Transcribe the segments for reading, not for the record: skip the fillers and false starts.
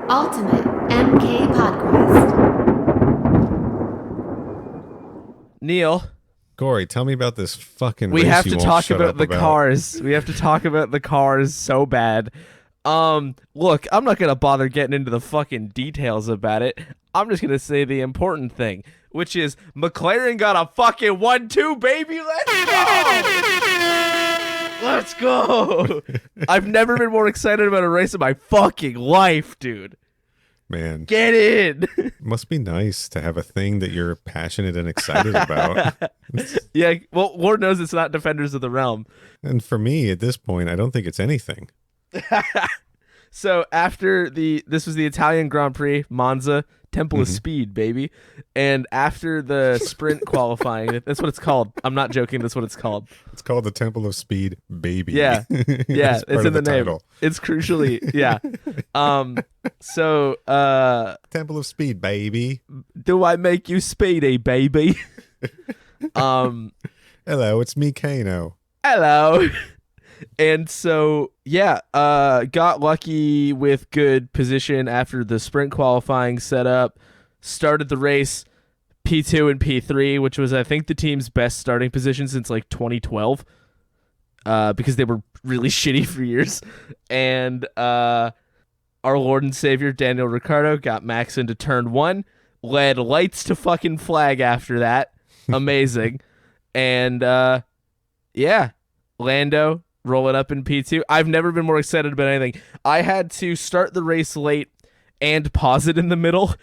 Ultimate MK Podquest. Neal, Corey, tell me about this fucking we race have you to won't talk shut about up the cars. We have to talk about the cars so bad. Look, I'm not gonna bother getting into the fucking details about it. I'm just gonna say the important thing, which is McLaren got a fucking 1-2, baby. Let's go! Let's go! I've never been more excited about a race in my fucking life, dude. Man, Get in! must be nice to have a thing that you're passionate and excited about. Yeah, well, Lord knows it's not Defenders of the Realm. And for me, at this point, I don't think it's anything. So after this was the Italian Grand Prix, Monza, Temple of Speed, baby. And after the sprint qualifying, that's what it's called. I'm not joking, that's what it's called. It's called the Temple of Speed, baby. Yeah. Yeah, It's part it's in of the name. title. It's crucially, yeah. So Temple of Speed, baby. do I make you speedy, baby? Hello, it's me, Kano. Hello. And so, yeah, got lucky with good position after the sprint qualifying setup. Started the race P2 and P3, which was, I think, the team's best starting position since like 2012, because they were really shitty for years. And our Lord and Savior, Daniel Ricciardo, got Max into turn 1, led lights to fucking flag after that. Amazing. And, yeah, Lando rolling up in P2. I've never been more excited about anything. I had to start the race late and pause it in the middle,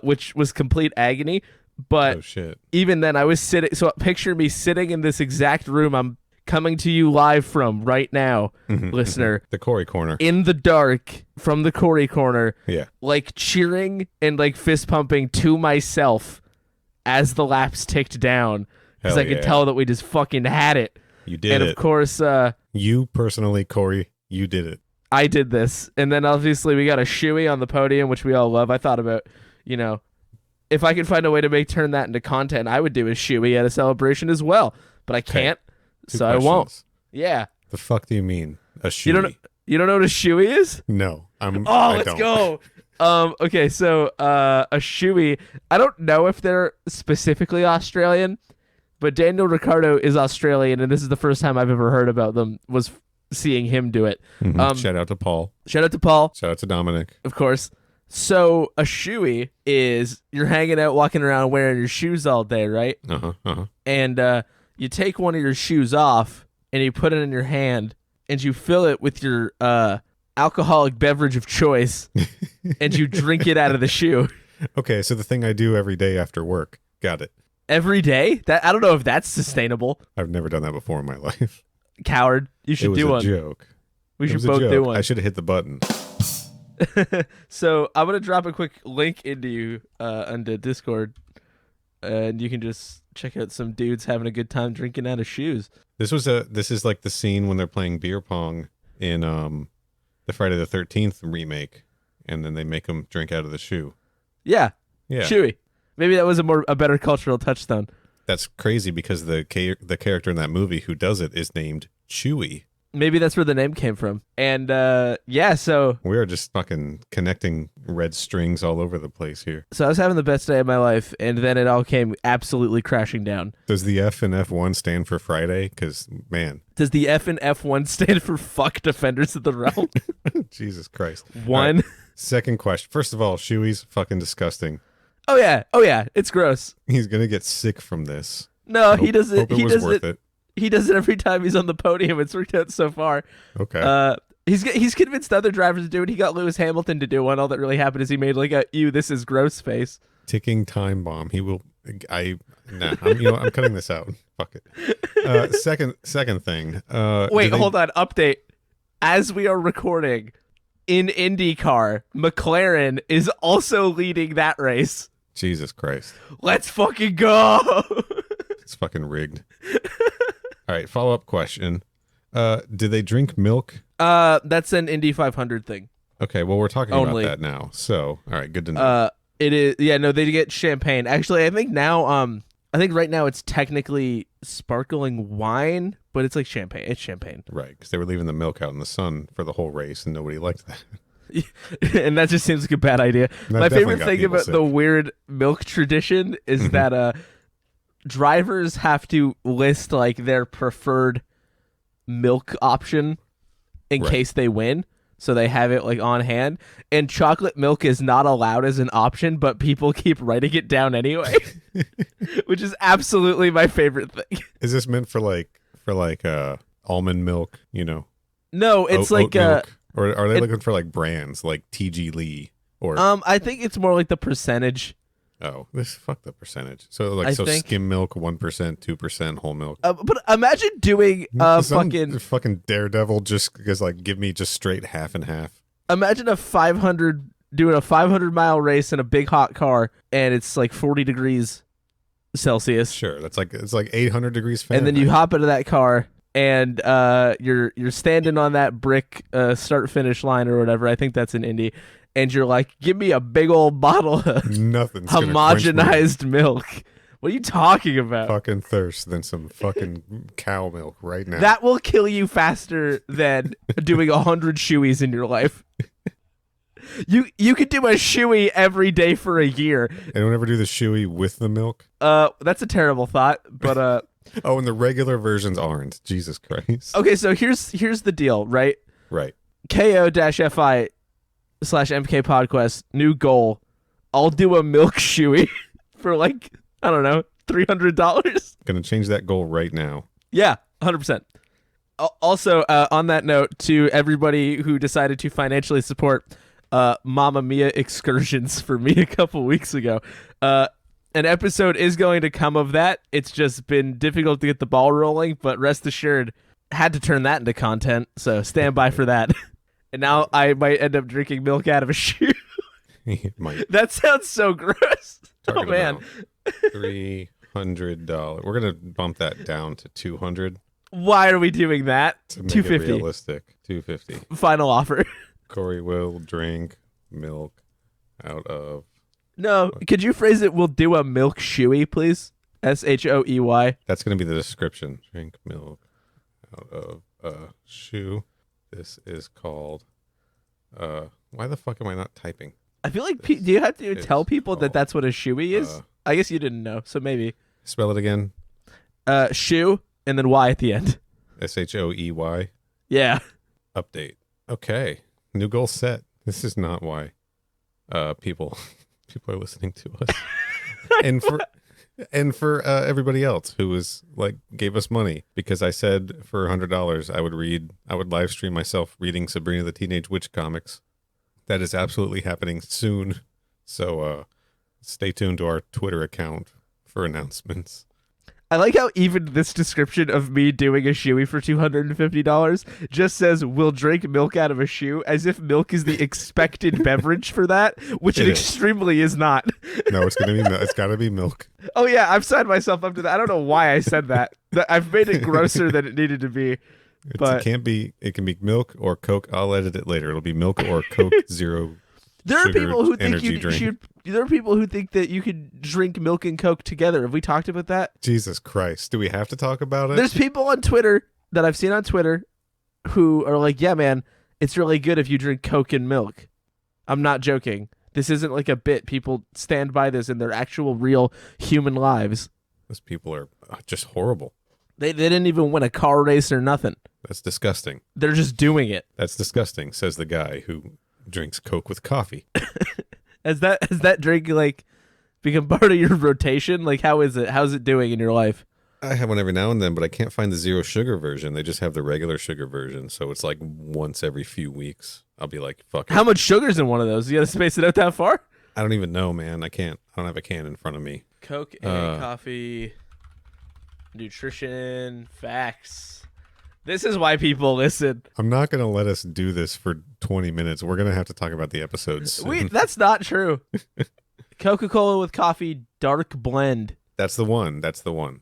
which was complete agony. But Oh, shit. even then, I was sitting. So picture me sitting in this exact room I'm coming to you live from right now, listener, The Corey corner. in the dark from the Corey corner, Yeah. like cheering and like fist pumping to myself as the laps ticked down. Because Hell I could yeah. tell that we just fucking had it. You did And it. of course, You personally, Corey, you did it. I did this. And then obviously we got a shoey on the podium, which we all love. I thought about, if I could find a way to turn that into content, I would do a shoey at a celebration as well. But I can't, Two so I won't. questions. Yeah. The fuck do you mean? A shoe? You don't know what a shoey is? No. Oh, I let's don't. go. Okay, so a shoey, I don't know if they're specifically Australian, but Daniel Ricciardo is Australian, and this is the first time I've ever heard about them, was seeing him do it. Shout out to Paul. Shout out to Paul, Shout out to Dominic. of course. So a shoey is you're hanging out, walking around wearing your shoes all day, right? And you take one of your shoes off, and you put it in your hand, and you fill it with your alcoholic beverage of choice, and you drink it out of the shoe. Okay, so the thing I do every day after work. Got it. Every day? I don't know if that's sustainable. I've never done that before in my life. Coward. You It should was do a one. joke. We It should was a both do joke. one. I should have hit the button. So I'm gonna drop a quick link into Discord, and you can just check out some dudes having a good time drinking out of shoes. This is like the scene when they're playing beer pong in the Friday the 13th remake, and then they make them drink out of the shoe. Yeah. Yeah. Shoey. Maybe that was a better cultural touchstone. That's crazy because the character in that movie who does it is named Chewy. Maybe that's where the name came from. And yeah, so We are just fucking connecting red strings all over the place here. I was having the best day of my life, and then it all came absolutely crashing down. Does the F in F1 stand for Friday? Because, man, Does the F in F1 stand for fuck Defenders of the Realm? Jesus Christ. One. All right, second question. First of all, Chewy's fucking disgusting. Oh yeah, it's gross. He's going to get sick from this. No, he does it. Hope it He was does worth it. it. He does it every time he's on the podium. It's worked out so far. Okay. He's convinced other drivers to do it. He got Lewis Hamilton to do one. All that really happened is he made like a "ew, this is gross" face. Ticking time bomb. He will. I'm cutting this out. Fuck it. Second thing. Wait, hold on. Update. As we are recording, in IndyCar, McLaren is also leading that race. Jesus Christ. Let's fucking go. It's fucking rigged. All right. Follow up question. Do they drink milk? That's an Indy 500 thing. Okay. Well, we're talking Only. about that now. So, all right. Good to know. It is. Yeah, no, they get champagne. Actually, I think now, I think right now it's technically sparkling wine, but it's like champagne. It's champagne. Right. Because they were leaving the milk out in the sun for the whole race and nobody liked that. And that just seems like a bad idea. That My definitely favorite got thing people about sick. the weird milk tradition is that drivers have to list like their preferred milk option in Right. case they win. So they have it like on hand. And chocolate milk is not allowed as an option, but people keep writing it down anyway. Which is absolutely my favorite thing. Is this meant for almond milk? You know, No, it's oat like milk? Or are they it- looking for like brands like TG Lee or I think it's more like the percentage. fuck the percentage. So like I so think- skim milk 1%, 2% whole milk. But imagine doing Some fucking daredevil just because like give me just straight half and half. imagine a 500-mile race in a big hot car, and it's like 40 degrees Celsius. Sure, it's like 800 degrees Fahrenheit. And then you hop into that car, and you're standing on that brick start finish line or whatever. I think that's in Indy, and you're like, give me a big old bottle of nothing's gonna quench my homogenized milk. What are you talking about? fucking thirst than some fucking cow milk right now. That will kill you faster than doing 100 shoeys in your life. You could do a shoey every day for a year. And don't ever do the shoey with the milk. That's a terrible thought, but Oh, and the regular versions aren't. Jesus Christ. okay, so here's the deal, right? Right. KO-FI/MK Podquest, new goal. I'll do a milk shoey for like, I don't know, $300. Gonna change that goal right now. Yeah, 100%. Also, on that note, to everybody who decided to financially support Mamma Mia excursions for me a couple weeks ago, an episode is going to come of that. It's just been difficult to get the ball rolling, but rest assured, had to turn that into content, so stand by for that. And now I might end up drinking milk out of a shoe. Might That sounds so gross. target Oh, man. $300. We're gonna bump that down to 200 Why are we doing that? to make it 250. realistic. 250. Final offer. Corey will drink milk out of. No, could you phrase it? We'll do a milk shoey, please. SHOEY. That's gonna be the description. Drink milk out of a shoe. This is called. Why the fuck am I not typing? I feel like do you have to It's tell people that called, that's what a shoey is? I guess you didn't know, so maybe. Spell it again. Shoe and then Y at the end. SHOEY. Yeah. Update. Okay. New goal set. This is not why people are listening to us. and for everybody else who was like gave us money because I said for $100 I would live stream myself reading Sabrina the Teenage Witch comics. That is absolutely happening soon. So stay tuned to our Twitter account for announcements. I like how even this description of me doing a shoey for $250 just says we'll drink milk out of a shoe, as if milk is the expected beverage for that, which it It is. extremely is not. No, it's got to be milk. Oh yeah, I've signed myself up to that. I don't know why I said that. I've made it grosser than it needed to be. But It can be milk or Coke. I'll edit it later. It'll be milk or Coke zero. there are sugar people who think energy you drink. should. There are people who think that you could drink milk and Coke together. Have we talked about that? Jesus Christ. Do we have to talk about it? There's people on Twitter that I've seen on Twitter who are like, yeah, man, it's really good if you drink Coke and milk. I'm not joking. This isn't like a bit. People stand by this in their actual real human lives. Those people are just horrible. They didn't even win a car race or nothing. That's disgusting. They're just doing it. That's disgusting, says the guy who drinks Coke with coffee. Has that drink like become part of your rotation? Like, how is it? How's it doing in your life? I have one every now and then, but I can't find the zero sugar version. They just have the regular sugar version, so it's like once every few weeks. I'll be like, fuck it. How much sugar's in one of those? You gotta space it out that far? I don't even know, man. I can't. I don't have a can in front of me. Coke and coffee, nutrition, facts. This is why people listen. I'm not going to let us do this for 20 minutes. We're going to have to talk about the episodes soon. That's not true. Coca-Cola with coffee, dark blend. That's the one. That's the one.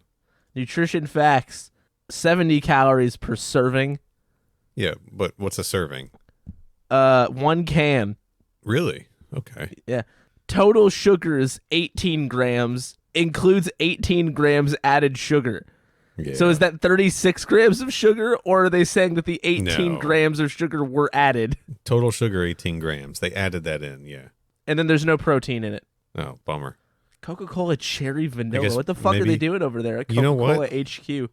Nutrition facts: 70 calories per serving. Yeah, but what's a serving? 1 can. Really? Okay. Yeah. Total sugar is 18 grams. Includes 18 grams added sugar. Yeah. So is that 36 grams of sugar, or are they saying that the 18 No. grams of sugar were added? Total sugar 18 grams. They added that in. Yeah. And then there's no protein in it. Oh, bummer. Coca-Cola cherry vanilla. guess What the fuck are maybe- they doing over there at You know Coca-Cola what? HQ?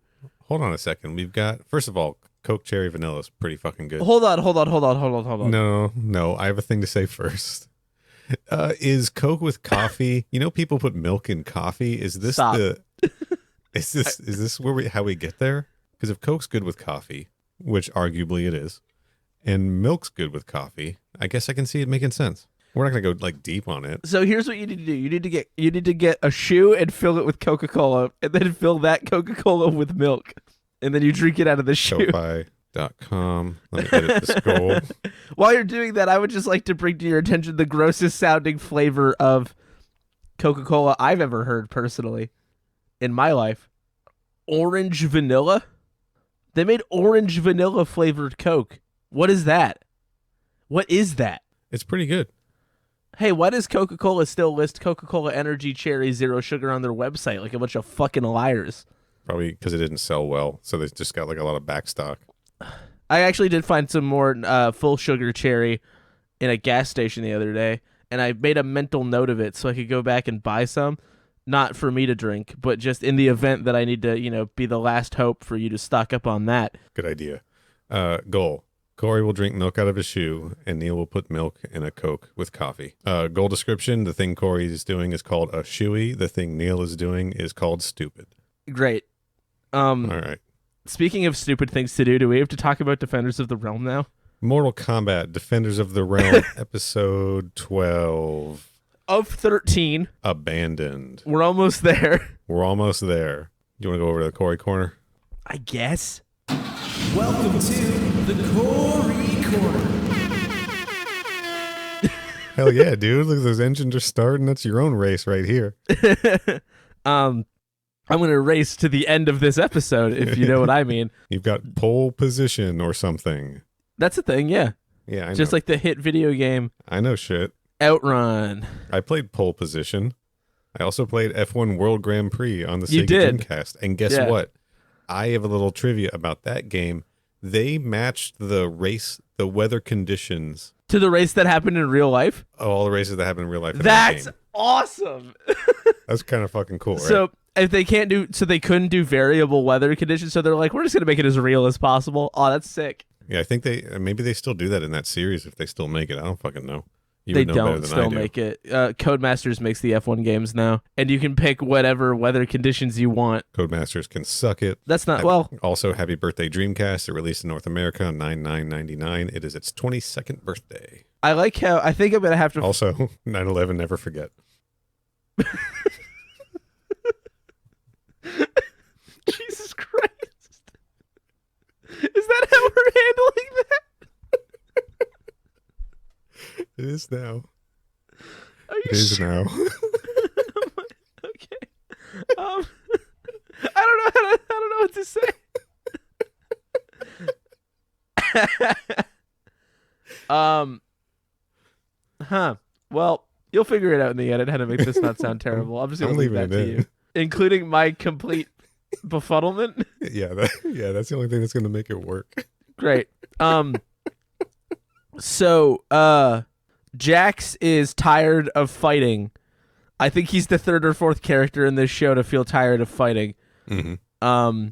Hold on a second. We've got, first of all, Coke Cherry Vanilla is pretty fucking good. Hold on. No. I have a thing to say first. Is Coke with coffee? You know, people put milk in coffee. Is this Stop. Is this how we get there? Because if Coke's good with coffee, which arguably it is, and milk's good with coffee, I guess I can see it making sense. We're not gonna go like deep on it. So here's what you need to do. You need to get a shoe and fill it with Coca-Cola, and then fill that Coca-Cola with milk, and then you drink it out of the shoe. SoFi.com. Let me edit this goal. While you're doing that, I would just like to bring to your attention the grossest sounding flavor of Coca-Cola I've ever heard personally in my life. Orange vanilla? They made orange vanilla flavored Coke. What is that? What is that? It's pretty good. Hey, why does Coca-Cola still list Coca-Cola Energy Cherry Zero Sugar on their website like a bunch of fucking liars? Probably because it didn't sell well, so they just got like a lot of backstock. I actually did find some more full sugar cherry in a gas station the other day, and I made a mental note of it so I could go back and buy some, not for me to drink, but just in the event that I need to, be the last hope for you to stock up on that. Good idea. Goal. Corey will drink milk out of his shoe, and Neal will put milk in a Coke with coffee. Goal description, the thing Corey is doing is called a shoey. The thing Neal is doing is called stupid. Great. All right. Speaking of stupid things to do we have to talk about Defenders of the Realm now? Mortal Kombat, Defenders of the Realm, episode 12. Of 13. Abandoned. We're almost there. We're almost there. You want to go over to the Corey corner? I guess. Welcome to the Corey Corner. Hell yeah, dude. Look, those engines are starting. That's your own race right here. I'm going to race to the end of this episode, if you know what I mean. You've got pole position or something. That's a thing, yeah. Yeah, I know. Just like the hit video game I know shit. Outrun. I played pole position. I also played F1 World Grand Prix on the You Sega did. Dreamcast. And guess Yeah. what? I have a little trivia about that game. They matched the weather conditions To the race that happened in real life? of all the races that happen in real life. In that That's game. awesome. That's kind of fucking cool, right? So if they they couldn't do variable weather conditions, so they're like, we're just going to make it as real as possible. Oh, that's sick. Yeah, I think maybe they still do that in that series if they still make it. I don't fucking know. You They would know better don't than still I do. make it. Codemasters makes the F1 games now, and you can pick whatever weather conditions you want. Codemasters can suck it. That's not, well, Also, happy birthday Dreamcast. It released in North America on 9/9/99. It is its 22nd birthday. I like how, I think I'm going to have to Also, 9/11, never forget. Jesus Christ. Is that how we're handling that? It is now. Are you It is sure? now. Okay. I don't know what to say. Well, you'll figure it out in the edit how to make this not sound terrible. I'm just going I'm to leave leaving that it to in. you. Including my complete befuddlement. Yeah, that's the only thing that's going to make it work. Great. So Jax is tired of fighting. I think he's the third or fourth character in this show to feel tired of fighting. Mm-hmm.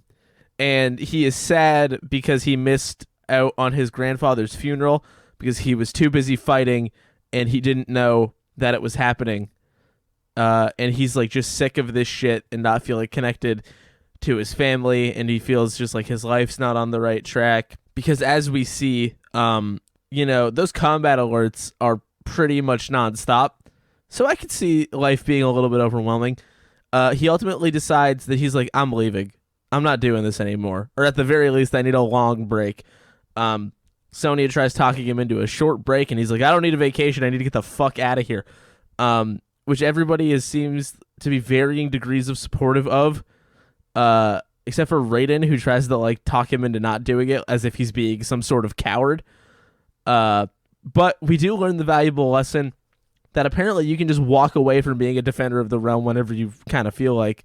And he is sad because he missed out on his grandfather's funeral because he was too busy fighting and he didn't know that it was happening. And he's like just sick of this shit and not feeling connected to his family, and he feels just like his life's not on the right track because, as we see, those combat alerts are pretty much nonstop. So I could see life being a little bit overwhelming. He ultimately decides that he's like, I'm leaving. I'm not doing this anymore. Or at the very least, I need a long break. Sonya tries talking him into a short break, and he's like, I don't need a vacation. I need to get the fuck out of here. Which everybody seems to be varying degrees of supportive of. Except for Raiden, who tries to like talk him into not doing it as if he's being some sort of coward. But we do learn the valuable lesson that apparently you can just walk away from being a defender of the realm whenever you kind of feel like.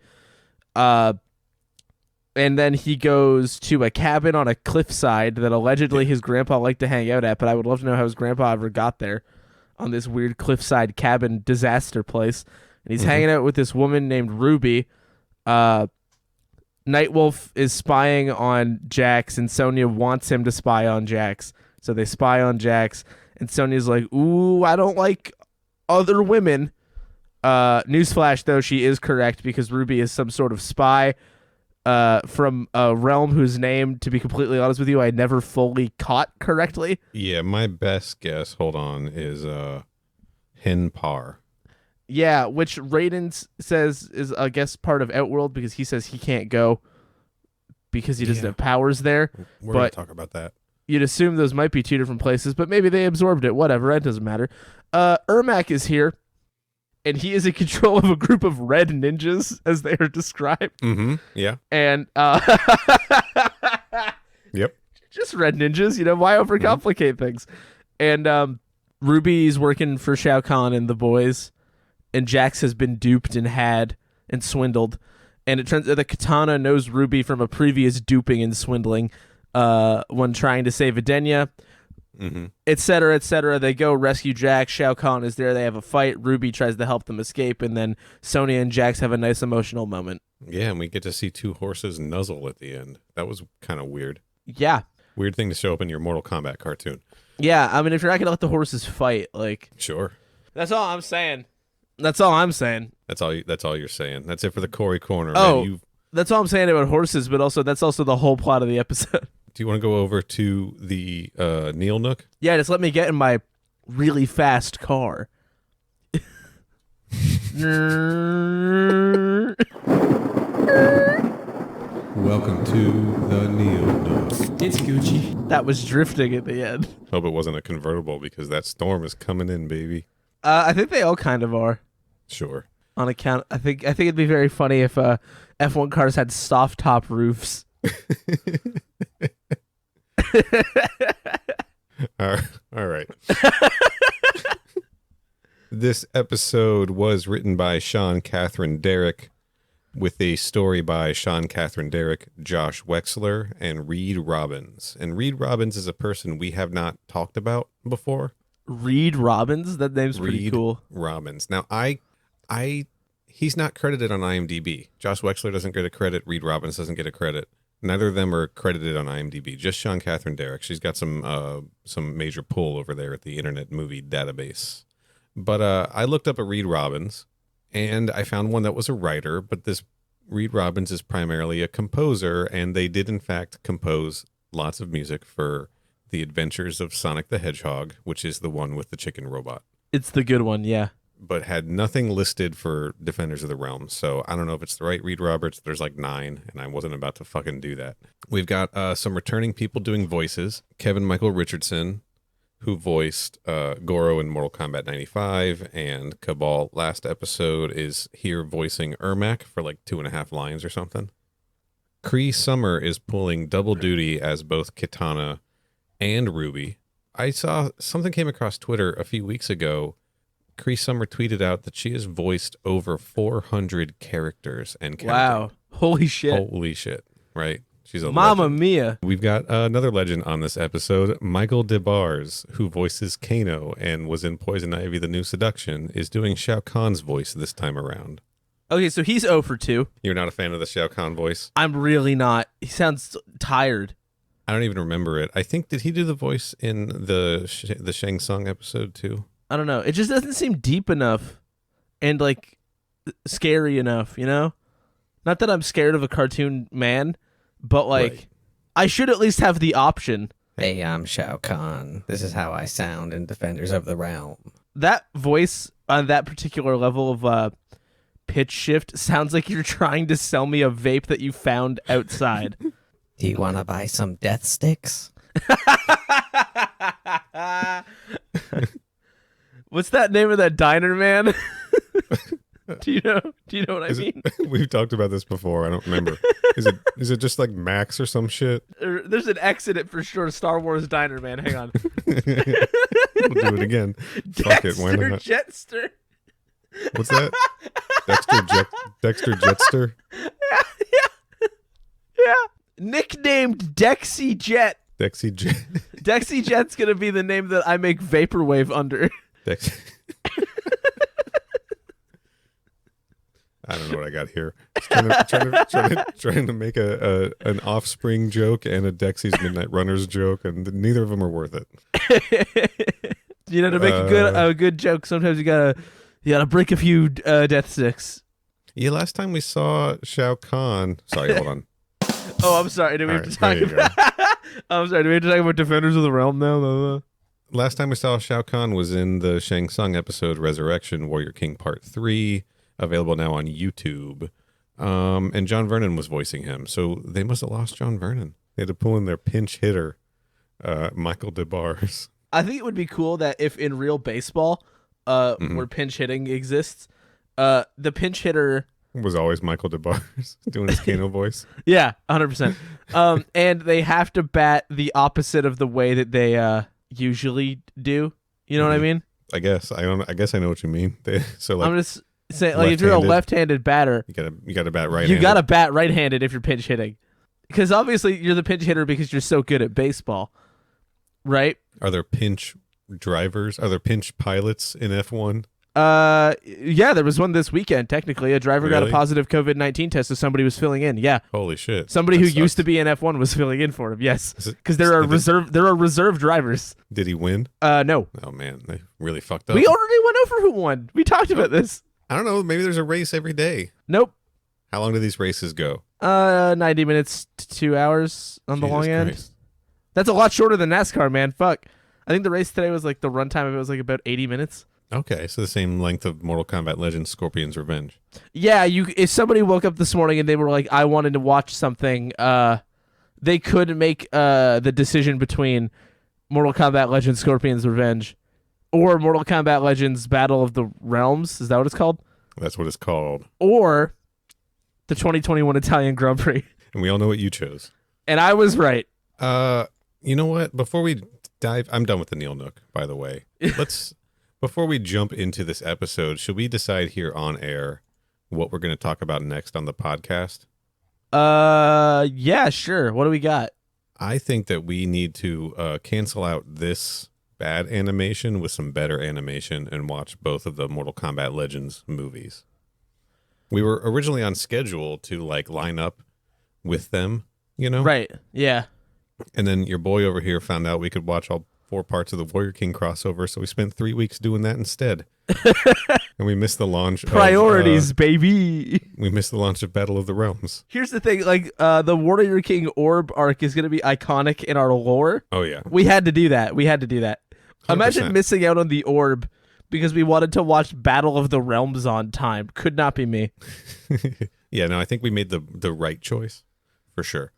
And then he goes to a cabin on a cliffside that allegedly his grandpa liked to hang out at, but I would love to know how his grandpa ever got there on this weird cliffside cabin disaster place. And he's hanging out with this woman named Ruby. Nightwolf is spying on Jax, and Sonya wants him to spy on Jax. So they spy on Jax, and Sonya's like, ooh, I don't like other women. Newsflash, though, she is correct because Ruby is some sort of spy from a realm whose name, to be completely honest with you, I never fully caught correctly. Yeah, my best guess, hold on, is Henpar. Yeah, which Raiden says is, I guess, part of Outworld because he says he can't go because he doesn't have powers there. We're going to talk about that. You'd assume those might be two different places, but maybe they absorbed it. Whatever, it doesn't matter. Ermac is here, and he is in control of a group of red ninjas, as they are described. Mm-hmm. Yeah. And Yep. just red ninjas, why overcomplicate things? And Ruby's working for Shao Kahn and the boys, and Jax has been duped and had and swindled. And it turns out that Katana knows Ruby from a previous duping and swindling when trying to save Edenia, et cetera, et cetera. They go rescue Jax. Shao Kahn is there. They have a fight. Ruby tries to help them escape, and then Sonya and Jax have a nice emotional moment. Yeah, and we get to see two horses nuzzle at the end. That was kind of weird. Yeah. Weird thing to show up in your Mortal Kombat cartoon. Yeah, I mean, if you're not going to let the horses fight, like... Sure. That's all I'm saying. That's all I'm saying. That's all you're saying. That's it for the Corey Corner. Oh, man. that's all I'm saying about horses, but also that's also the whole plot of the episode. Do you want to go over to the Neal Nook? Yeah, just let me get in my really fast car. Welcome to the Neal Nook. It's Gucci. That was drifting at the end. Hope it wasn't a convertible because that storm is coming in, baby. I think they all kind of are. Sure. On account, I think it'd be very funny if F1 cars had soft top roofs. All right. This episode was written by Sean Catherine Derrick with a story by Sean Catherine Derrick, Josh Wexler, and Reed Robbins. And Reed Robbins is a person we have not talked about before. Reed Robbins? That name's pretty cool. Robbins. Now, he's not credited on IMDb. Josh Wexler doesn't get a credit. Reed Robbins doesn't get a credit. Neither of them are credited on IMDb. Just Sean Catherine Derrick. She's got some major pull over there at the Internet Movie Database. But I looked up a Reed Robbins, and I found one that was a writer, but this Reed Robbins is primarily a composer, and they did, in fact, compose lots of music for The Adventures of Sonic the Hedgehog, which is the one with the chicken robot. It's the good one, yeah. But had nothing listed for Defenders of the Realm. So I don't know if it's the right Reed Roberts. There's like 9, and I wasn't about to fucking do that. We've got some returning people doing voices. Kevin Michael Richardson, who voiced Goro in Mortal Kombat 95 and Cabal last episode, is here voicing Ermac for like 2.5 lines or something. Cree Summer is pulling double duty as both Kitana and Ruby. I saw something came across Twitter a few weeks ago. Cree Summer tweeted out that she has voiced over 400 characters and counting. Wow. Holy shit. Holy shit, right? She's a Mamma legend. mia. We've got another legend on this episode. Michael DeBars, who voices Kano and was in Poison Ivy: The New Seduction, is doing Shao Kahn's voice this time around. Okay, so he's 0 for 2. You're not a fan of the Shao Kahn voice? I'm really not. He sounds tired. I don't even remember it. I think, did he do the voice in the Shang Tsung episode too? I don't know. It just doesn't seem deep enough and like scary enough, Not that I'm scared of a cartoon man, but like Right. I should at least have the option. Hey, I'm Shao Kahn. This is how I sound in Defenders of the Realm. That voice on that particular level of pitch shift sounds like you're trying to sell me a vape that you found outside. Do you want to buy some death sticks? What's that name of that diner, man? Do you know what I Is mean? We've talked about this before. I don't remember. Is it just like Max or some shit? There's an X in it for sure. Star Wars diner, man. Hang on. We'll do it again. Fuck it. Why not? Jetster. What's that? Dexter Jetster? Yeah. Nicknamed Dexy Jet. Dexy Jet. Dexy Jet's going to be the name that I make Vaporwave under. Dexy. I don't know what I got here. Trying to make an Offspring joke and a Dexy's Midnight Runners joke, and neither of them are worth it. You know, to make a good joke, sometimes you gotta break a few death sticks. Yeah, last time we saw Shao Kahn. Sorry, hold on. Oh, I'm sorry. Do we have to talk about? I'm sorry. Do we have to talk about Defenders of the Realm now? Last time we saw Shao Kahn was in the Shang Tsung episode Resurrection Warrior King Part 3, available now on YouTube. And John Vernon was voicing him, so they must have lost John Vernon. They had to pull in their pinch hitter, Michael DeBars. I think it would be cool that if in real baseball, where pinch hitting exists, the pinch hitter Was always Michael DeBars doing his Kano voice. Yeah, 100%. And they have to bat the opposite of the way that they usually do. You know what I mean? I guess I know what you mean. So like, I'm just saying, like, if you're a left-handed batter, you gotta bat right-handed. You gotta bat right-handed if you're pinch hitting, because obviously you're the pinch hitter because you're so good at baseball, right? Are there pinch drivers? Are there pinch pilots in F1? Yeah, there was one this weekend. Technically, a driver got a Really? positive COVID-19 test, so somebody was filling in. Yeah, Holy shit! somebody That who sucks. used to be in F1 was filling in for him. Yes, Is it- because there are did reserve drivers. Did he win? No, Oh man, they really fucked up. we already went over who won. We talked about this. I don't know. Maybe there's a race every day. Nope. How long do these races go? 90 minutes to 2 hours on the Jesus long end. Christ. That's a lot shorter than NASCAR, man. Fuck. I think the race today was like the runtime of it was like about 80 minutes. Okay, so the same length of Mortal Kombat Legends Scorpion's Revenge. Yeah, if somebody woke up this morning and they were like, I wanted to watch something, they could make the decision between Mortal Kombat Legends Scorpion's Revenge or Mortal Kombat Legends Battle of the Realms. Is that what it's called? That's what it's called. Or the 2021 Italian Grand Prix. And we all know what you chose. And I was right. You know what? Before we dive, I'm done with the Neal Nook, by the way. Before we jump into this episode, should we decide here on air what we're going to talk about next on the podcast? Yeah, sure. What do we got? I think that we need to cancel out this bad animation with some better animation and watch both of the Mortal Kombat Legends movies. We were originally on schedule to like line up with them, you know? Right. Yeah. And then your boy over here found out we could watch all 4 parts of the Warrior King crossover, so we spent 3 weeks doing that instead. And we missed the launch Priorities, of, baby. we missed the launch of Battle of the Realms. Here's the thing, like, the Warrior King orb arc is going to be iconic in our lore. Oh, yeah. We had to do that. Imagine 100%. missing out on the orb because we wanted to watch Battle of the Realms on time. Could not be me. Yeah, no, I think we made the right choice, for sure.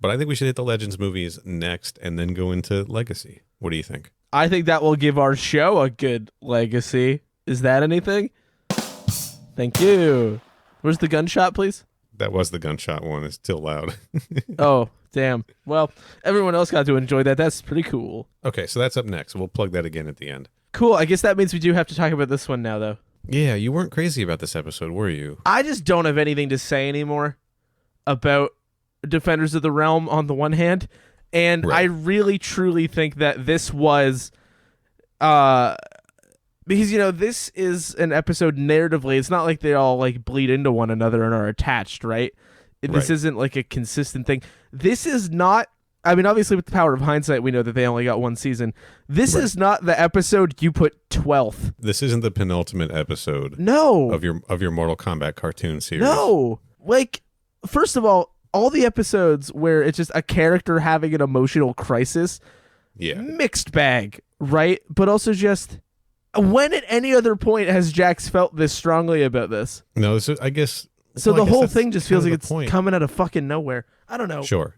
But I think we should hit the Legends movies next and then go into Legacy. What do you think? I think that will give our show a good legacy. Is that anything? Thank you. Where's the gunshot, please? That was the gunshot one. It's still loud. Oh, damn. Well, everyone else got to enjoy that. That's pretty cool. Okay, so that's up next. We'll plug that again at the end. Cool. I guess that means we do have to talk about this one now, though. Yeah, you weren't crazy about this episode, were you? I just don't have anything to say anymore about Defenders of the Realm on the one hand, and Right. I really truly think that this was because this is an episode narratively. It's not like they all like bleed into one another and are attached, right? This Right. isn't like a consistent thing. This is not, I mean, obviously with the power of hindsight we know that they only got one season. This is not the episode you put 12th. This isn't the penultimate episode No. of your Mortal Kombat cartoon series. No. Like, first of all the episodes where it's just a character having an emotional crisis, Yeah. mixed bag, right? But also just, when at any other point has Jax felt this strongly about this? No, this is, I guess. So well, I the guess whole that's thing just kind feels of like the it's point. coming out of fucking nowhere. I don't know. Sure.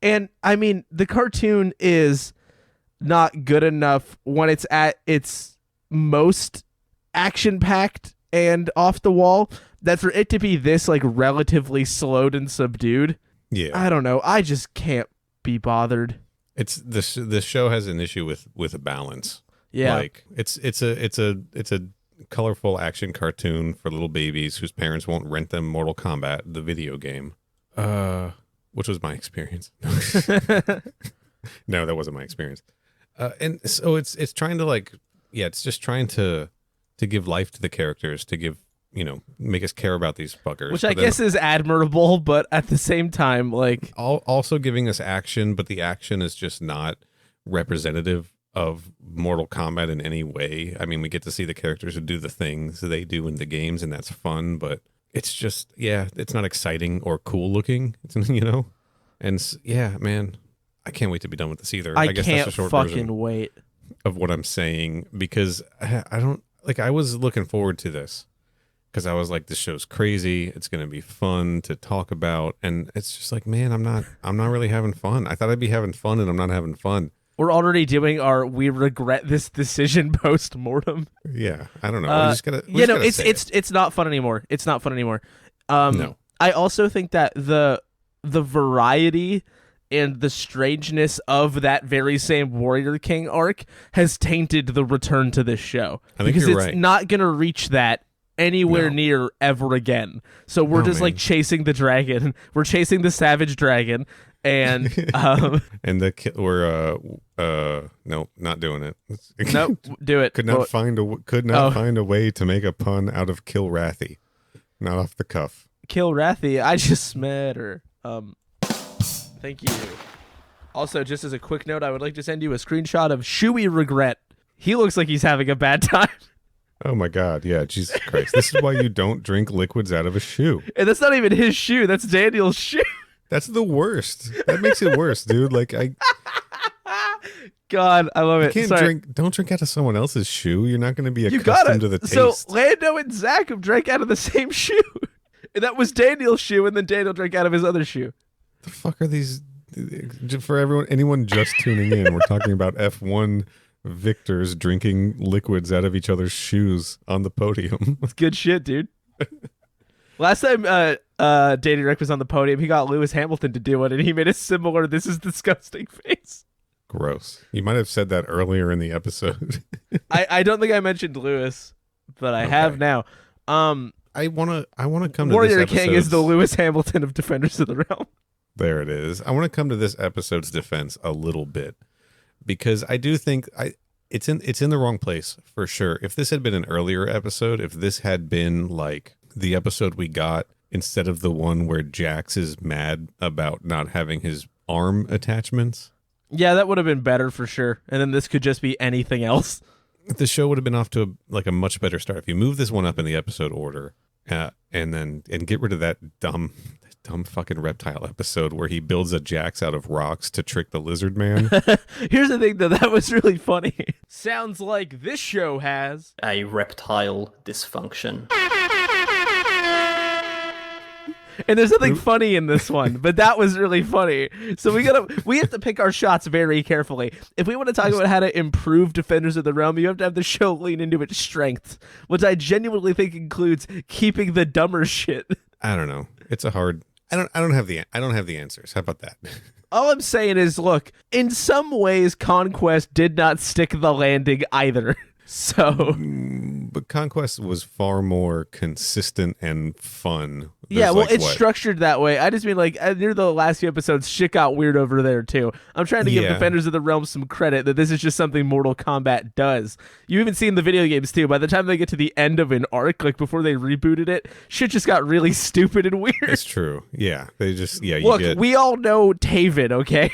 And, I mean, the cartoon is not good enough when it's at its most action-packed and off the wall, that for it to be this, like, relatively slowed and subdued, Yeah. I don't know. I just can't be bothered. It's the show has an issue with a balance. Yeah. Like it's a colorful action cartoon for little babies whose parents won't rent them Mortal Kombat, the video game. Which was my experience. No, that wasn't my experience. And so it's trying to it's just trying to give life to the characters, to give, make us care about these fuckers. Which I guess is admirable, but at the same time, also giving us action, but the action is just not representative of Mortal Kombat in any way. I mean, we get to see the characters who do the things they do in the games, and that's fun, but it's just, it's not exciting or cool looking, And man, I can't wait to be done with this either. I guess can't that's a short fucking version wait of what I'm saying, because I don't, I was looking forward to this. Because I was like, this show's crazy. It's gonna be fun to talk about, and it's just like, man, I'm not really having fun. I thought I'd be having fun, and I'm not having fun. We're already doing our we regret this decision post mortem. Yeah, I don't know. We just gotta. It's not fun anymore. It's not fun anymore. No. I also think that the variety and the strangeness of that very same Warrior King arc has tainted the return to this show. I think because you're it's right. not gonna reach that anywhere near ever again. So we're just like chasing the dragon. We're chasing the savage dragon, and and we're no, not doing it. no, do it. Could not find a way to make a pun out of Kill Rathy. Not off the cuff. Kill Rathy. I just met her. Thank you. Also, just as a quick note, I would like to send you a screenshot of Shuey Regret. He looks like he's having a bad time. Oh my God, yeah, Jesus Christ. This is why you don't drink liquids out of a shoe. And that's not even his shoe, that's Daniel's shoe. That's the worst. That makes it worse, dude. God, I love it. Don't drink out of someone else's shoe. You're not going to be accustomed to the taste. So Lando and Zach have drank out of the same shoe. And that was Daniel's shoe, and then Daniel drank out of his other shoe. The fuck are these? For anyone just tuning in, we're talking about F1 victors drinking liquids out of each other's shoes on the podium. It's good shit, dude. Last time Danny Rick was on the podium, he got Lewis Hamilton to do it, and he made a similar "this is disgusting" face. Gross. You might have said that earlier in the episode. I don't think I mentioned Lewis, but I have now. I wanna come to Warrior this King is the Lewis Hamilton of Defenders of the Realm. There it is. I want to come to this episode's defense a little bit, because I do think it's in the wrong place for sure. If this had been an earlier episode, if this had been like the episode we got instead of the one where Jax is mad about not having his arm attachments. Yeah, that would have been better for sure. And then this could just be anything else. The show would have been off to a much better start if you move this one up in the episode order, and get rid of that dumb fucking reptile episode where he builds a Jax out of rocks to trick the lizard man. Here's the thing, though, that was really funny. Sounds like this show has a reptile dysfunction. And there's nothing funny in this one, but that was really funny. So we have to pick our shots very carefully. If we want to talk about how to improve Defenders of the Realm, you have to have the show lean into its strengths, which I genuinely think includes keeping the dumber shit. I don't know. It's a hard. I don't have the answers. How about that? All I'm saying is, look, in some ways, Conquest did not stick the landing either. So, but Conquest was far more consistent and fun. Yeah, well, it's structured that way. I just mean, near the last few episodes, shit got weird over there, too. I'm trying to give Defenders of the Realm some credit that this is just something Mortal Kombat does. You even see in the video games, too. By the time they get to the end of an arc, before they rebooted it, shit just got really stupid and weird. It's true. Yeah, they just, Look, we all know Taven, okay?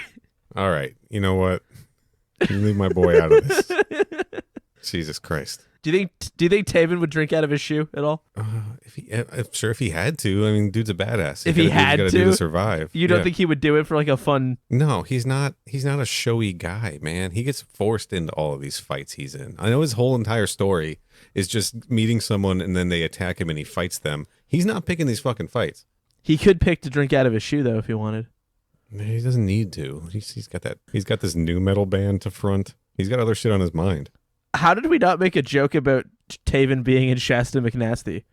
All right. You know what? You leave my boy out of this. Jesus Christ. Do you think Taven would drink out of his shoe at all? If he had to. I mean, dude's a badass. If he had to, do to survive. You don't think he would do it for a fun? No, he's not. He's not a showy guy, man. He gets forced into all of these fights he's in. I know his whole entire story is just meeting someone and then they attack him and he fights them. He's not picking these fucking fights. He could pick to drink out of his shoe though if he wanted. He doesn't need to. He's got that. He's got this new metal band to front. He's got other shit on his mind. How did we not make a joke about Taven being in Shasta McNasty?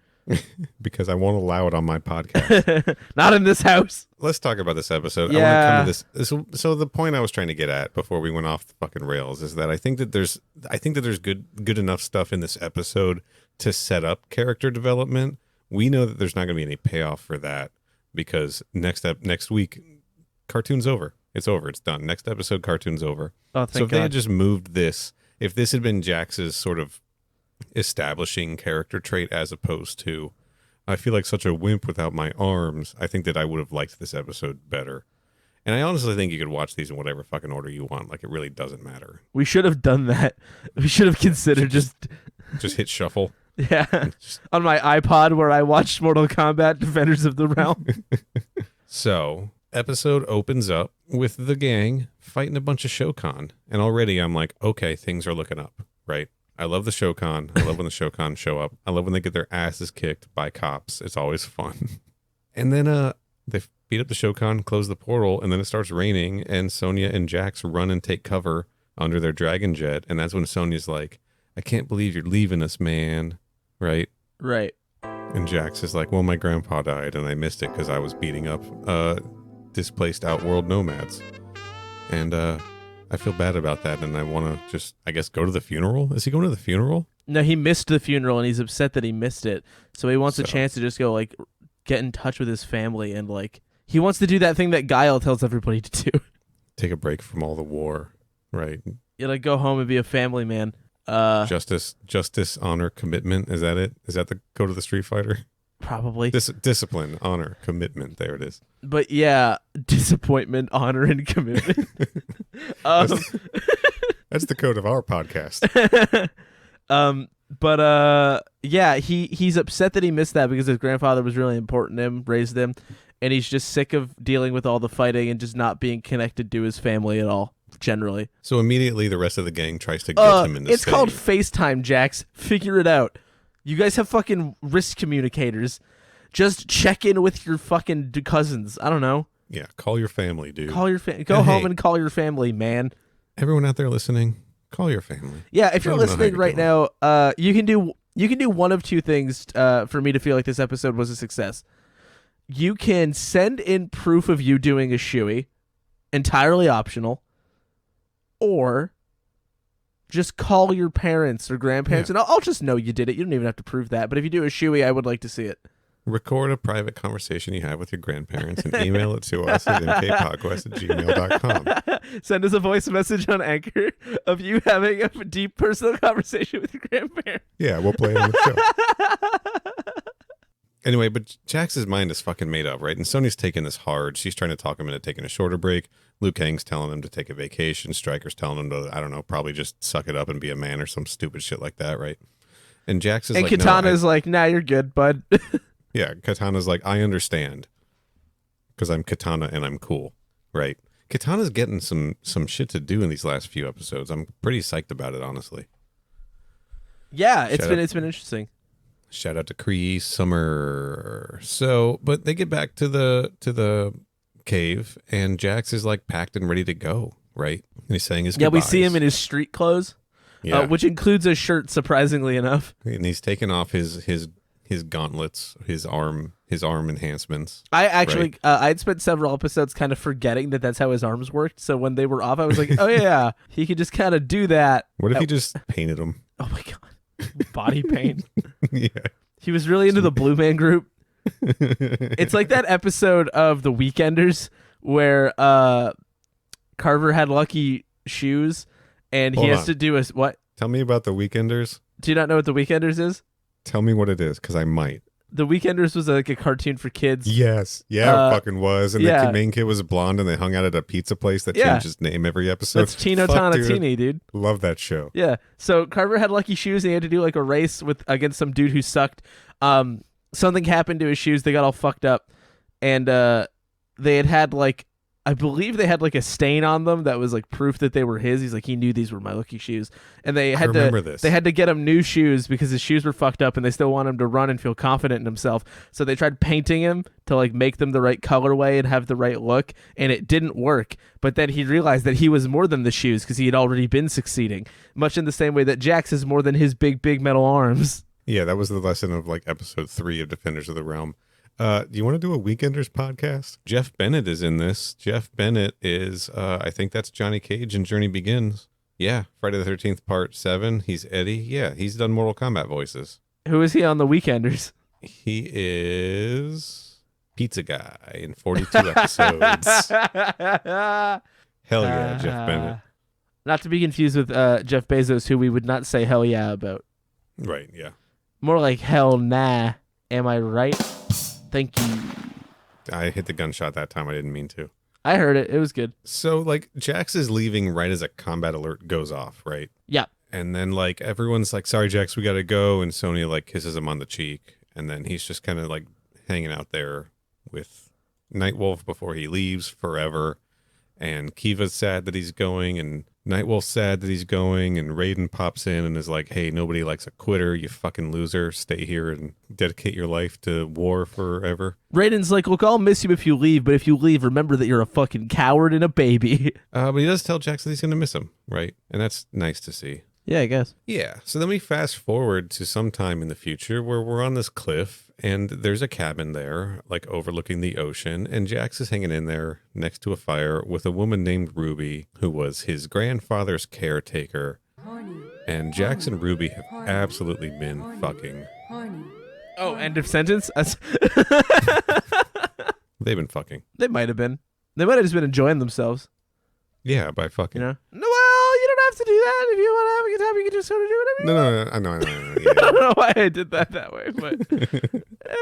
Because I won't allow it on my podcast. Not in this house. Let's talk about this episode. Yeah. I want to come to this. So the point I was trying to get at before we went off the fucking rails is that I think that there's good enough stuff in this episode to set up character development. We know that there's not going to be any payoff for that, because next week, cartoon's over. It's over. It's done. Next episode, cartoon's over. Oh, So if they had just moved this, if this had been Jax's sort of establishing character trait as opposed to, I feel like such a wimp without my arms, I think that I would have liked this episode better. And I honestly think you could watch these in whatever fucking order you want. Like, it really doesn't matter. We should have done that. We should have considered just hit shuffle. Yeah, on my iPod where I watched Mortal Kombat Defenders of the Realm. So, episode opens up with the gang fighting a bunch of Shokan. And already I'm like, okay, things are looking up, right? I love the Shokan. I love when the Shokan show up. I love when they get their asses kicked by cops. It's always fun. And then they beat up the Shokan, close the portal, and then it starts raining, and Sonya and Jax run and take cover under their dragon jet. And that's when Sonya's like, I can't believe you're leaving us, man. Right? Right. And Jax is like, well, my grandpa died, and I missed it because I was beating up displaced outworld nomads. And I feel bad about that, and I want to just, I guess, go to the funeral. Is he going to the funeral? No, he missed the funeral, and he's upset that he missed it. So he wants a chance to just go, like, get in touch with his family, and, like, he wants to do that thing that Guile tells everybody to do. Take a break from all the war, right? You like, go home and be a family man. Justice, honor, commitment. Is that it? Is that the code of the Street Fighter? Probably. Discipline, honor, commitment. There it is. But yeah, disappointment, honor, and commitment. That's the code of our podcast. But yeah, he's upset that he missed that because his grandfather was really important to him, raised him, and he's just sick of dealing with all the fighting and just not being connected to his family at all. Generally. So immediately the rest of the gang tries to get him in the It's called FaceTime, Jax. Figure it out. You guys have fucking wrist communicators. Just check in with your fucking cousins. I don't know. Yeah, call your family, dude. Go home and call your family, man. Everyone out there listening, call your family. Yeah, if you're listening right now, you can do one of two things for me to feel like this episode was a success. You can send in proof of you doing a shoey, entirely optional. Or just call your parents or grandparents, and I'll just know you did it. You don't even have to prove that. But if you do a shoey, I would like to see it. Record a private conversation you have with your grandparents and email it to us at mkpodquest@gmail.com. Send us a voice message on Anchor of you having a deep personal conversation with your grandparents. Yeah, we'll play it on the show. Anyway, but Jax's mind is fucking made up, right? And Sonya's taking this hard. She's trying to talk him into taking a shorter break. Liu Kang's telling him to take a vacation. Stryker's telling him to, I don't know, probably just suck it up and be a man or some stupid shit like that, right? And Jax is like, Katana's like, nah, you're good, bud. Yeah, Katana's like, I understand. Because I'm Katana and I'm cool, right? Katana's getting some shit to do in these last few episodes. I'm pretty psyched about it, honestly. Yeah, it's been interesting. Shout out to Cree Summer. So, but they get back to the cave, and Jax is like packed and ready to go, right? And he's saying his goodbyes. We see him in his street clothes, which includes a shirt, surprisingly enough. And he's taking off his gauntlets, his arm enhancements. I actually, I'd spent several episodes kind of forgetting that that's how his arms worked. So when they were off, I was like, oh yeah, he could just kind of do that. What if he just painted them? Oh my God. Body paint. Yeah. He was really into the Blue Man Group. It's like that episode of The Weekenders where Carver had lucky shoes and he has to do a what? Tell me about The Weekenders. Do you not know what The Weekenders is? Tell me what it is, because I might. The Weekenders was like a cartoon for kids. Yes. Yeah, it fucking was. And yeah. the main kid was blonde and they hung out at a pizza place that changed his name every episode. That's Tino Tonatini, dude. Love that show. Yeah. So Carver had lucky shoes and he had to do like a race against some dude who sucked. Something happened to his shoes. They got all fucked up. And they had like, I believe they had like a stain on them that was like proof that they were his. He's like, he knew these were my lucky shoes. And they had to get him new shoes because his shoes were fucked up and they still want him to run and feel confident in himself. So they tried painting him to like make them the right colorway and have the right look. And it didn't work. But then he realized that he was more than the shoes because he had already been succeeding. Much in the same way that Jax is more than his big metal arms. Yeah, that was the lesson of like episode 3 of Defenders of the Realm. Do you want to do a Weekenders podcast? Jeff Bennett is in this. Jeff Bennett is, I think that's Johnny Cage in Journey Begins. Yeah, Friday the 13th, Part 7. He's Eddie. Yeah, he's done Mortal Kombat voices. Who is he on The Weekenders? He is pizza guy in 42 episodes. Hell yeah, Jeff Bennett. Not to be confused with Jeff Bezos, who we would not say hell yeah about. Right, yeah. More like hell nah. Am I right? Thank you. I hit the gunshot that time. I didn't mean to. I heard it. It was good. So, like, Jax is leaving right as a combat alert goes off, right? Yeah. And then, like, everyone's like, sorry, Jax, we got to go. And Sonya, like, kisses him on the cheek. And then he's just kind of, like, hanging out there with Nightwolf before he leaves forever. And Kiva's sad that he's going, and Nightwolf's sad that he's going, and Raiden pops in and is like, hey, nobody likes a quitter, you fucking loser. Stay here and dedicate your life to war forever. Raiden's like, look, I'll miss you if you leave, but if you leave, remember that you're a fucking coward and a baby. But he does tell Jax that he's going to miss him, right? And that's nice to see. Yeah, I guess. Yeah, so then we fast forward to some time in the future where we're on this cliff and there's a cabin there, like overlooking the ocean, and Jax is hanging in there next to a fire with a woman named Ruby, who was his grandfather's caretaker. And Jax and Ruby have absolutely been fucking. Oh, end of sentence? They've been fucking. They might have been. They might have just been enjoying themselves. Yeah, by fucking. You know? No, well, you don't have to do that. If you want to have a good time, you can just sort of do whatever you want. No, I know. I Yeah. don't know why I did that way, but I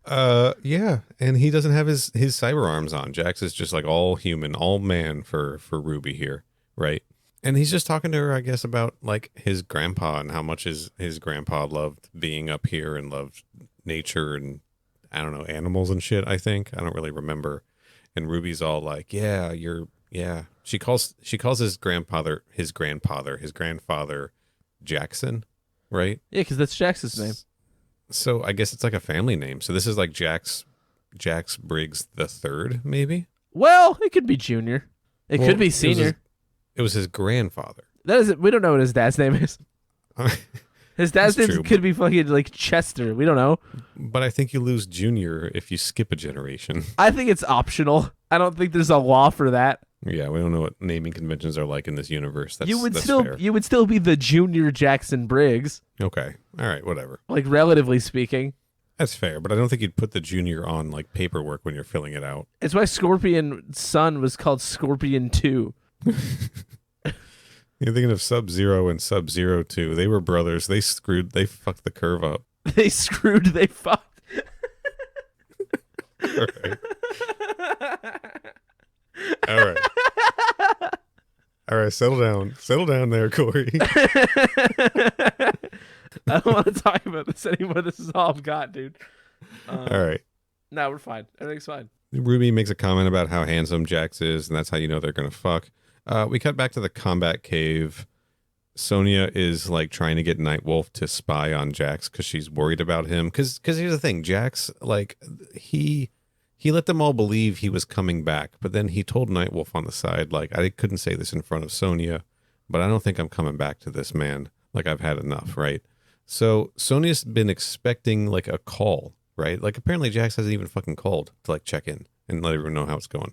don't know. Yeah, and he doesn't have his cyber arms on. Jax is just like all human, all man for Ruby here, right? And he's just talking to her, I guess, about like his grandpa and how much his grandpa loved being up here and loved nature and I don't know, animals and shit. I think I don't really remember. And Ruby's all like, yeah. She calls his grandfather Jackson, right? Yeah, because that's Jax's name. So I guess it's like a family name. So this is like Jax Briggs the third, maybe. Well, it could be Junior. It could be Senior. It was his grandfather. That is. We don't know what his dad's name is. His dad's That's name true, could be fucking like Chester. We don't know. But I think you lose Junior if you skip a generation. I think it's optional. I don't think there's a law for that. Yeah, we don't know what naming conventions are like in this universe. That's Fair. fair. You would still be the Junior Jackson Briggs, Okay. All right, whatever. like relatively speaking. That's fair, but I don't think you'd put the Junior on like paperwork when you're filling it out. It's why Scorpion's son was called Scorpion 2. You're thinking of Sub-Zero and Sub-Zero 2. They were brothers. They fucked the curve up. They fucked. All right. All right. All right, settle down. Settle down there, Corey. I don't want to talk about this anymore. This is all I've got, dude. All right. No, we're fine. Everything's fine. Ruby makes a comment about how handsome Jax is, and that's how you know they're going to fuck. We cut back to the combat cave. Sonya is like trying to get Nightwolf to spy on Jax because she's worried about him. Because here's the thing, Jax, like he let them all believe he was coming back, but then he told Nightwolf on the side, like, I couldn't say this in front of Sonya, but I don't think I'm coming back to this man. Like, I've had enough, right? So Sonya's been expecting like a call, right? Like apparently Jax hasn't even fucking called to like check in and let everyone know how it's going.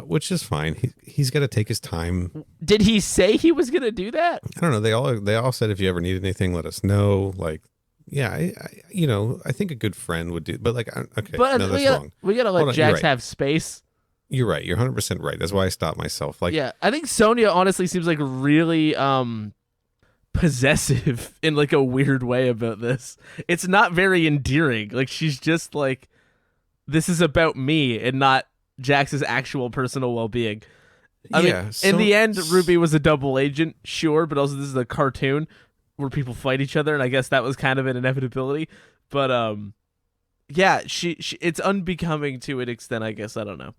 Which is fine. He's got to take his time. Did he say he was gonna do that? I don't know. They all said if you ever need anything, let us know. Like, yeah, I think a good friend would do. But like, okay, But no, that's wrong. we gotta let Hold on, Jax you're right. have space. You're right. You're 100% right. That's why I stopped myself. Like, Yeah, I think Sonya honestly seems like really possessive in like a weird way about this. It's not very endearing. Like she's just like, this is about me and not Jax's actual personal well-being. I mean, in the end, Ruby was a double agent, sure, but also this is a cartoon where people fight each other, and I guess that was kind of an inevitability. But yeah, she it's unbecoming to an extent, I guess. I don't know.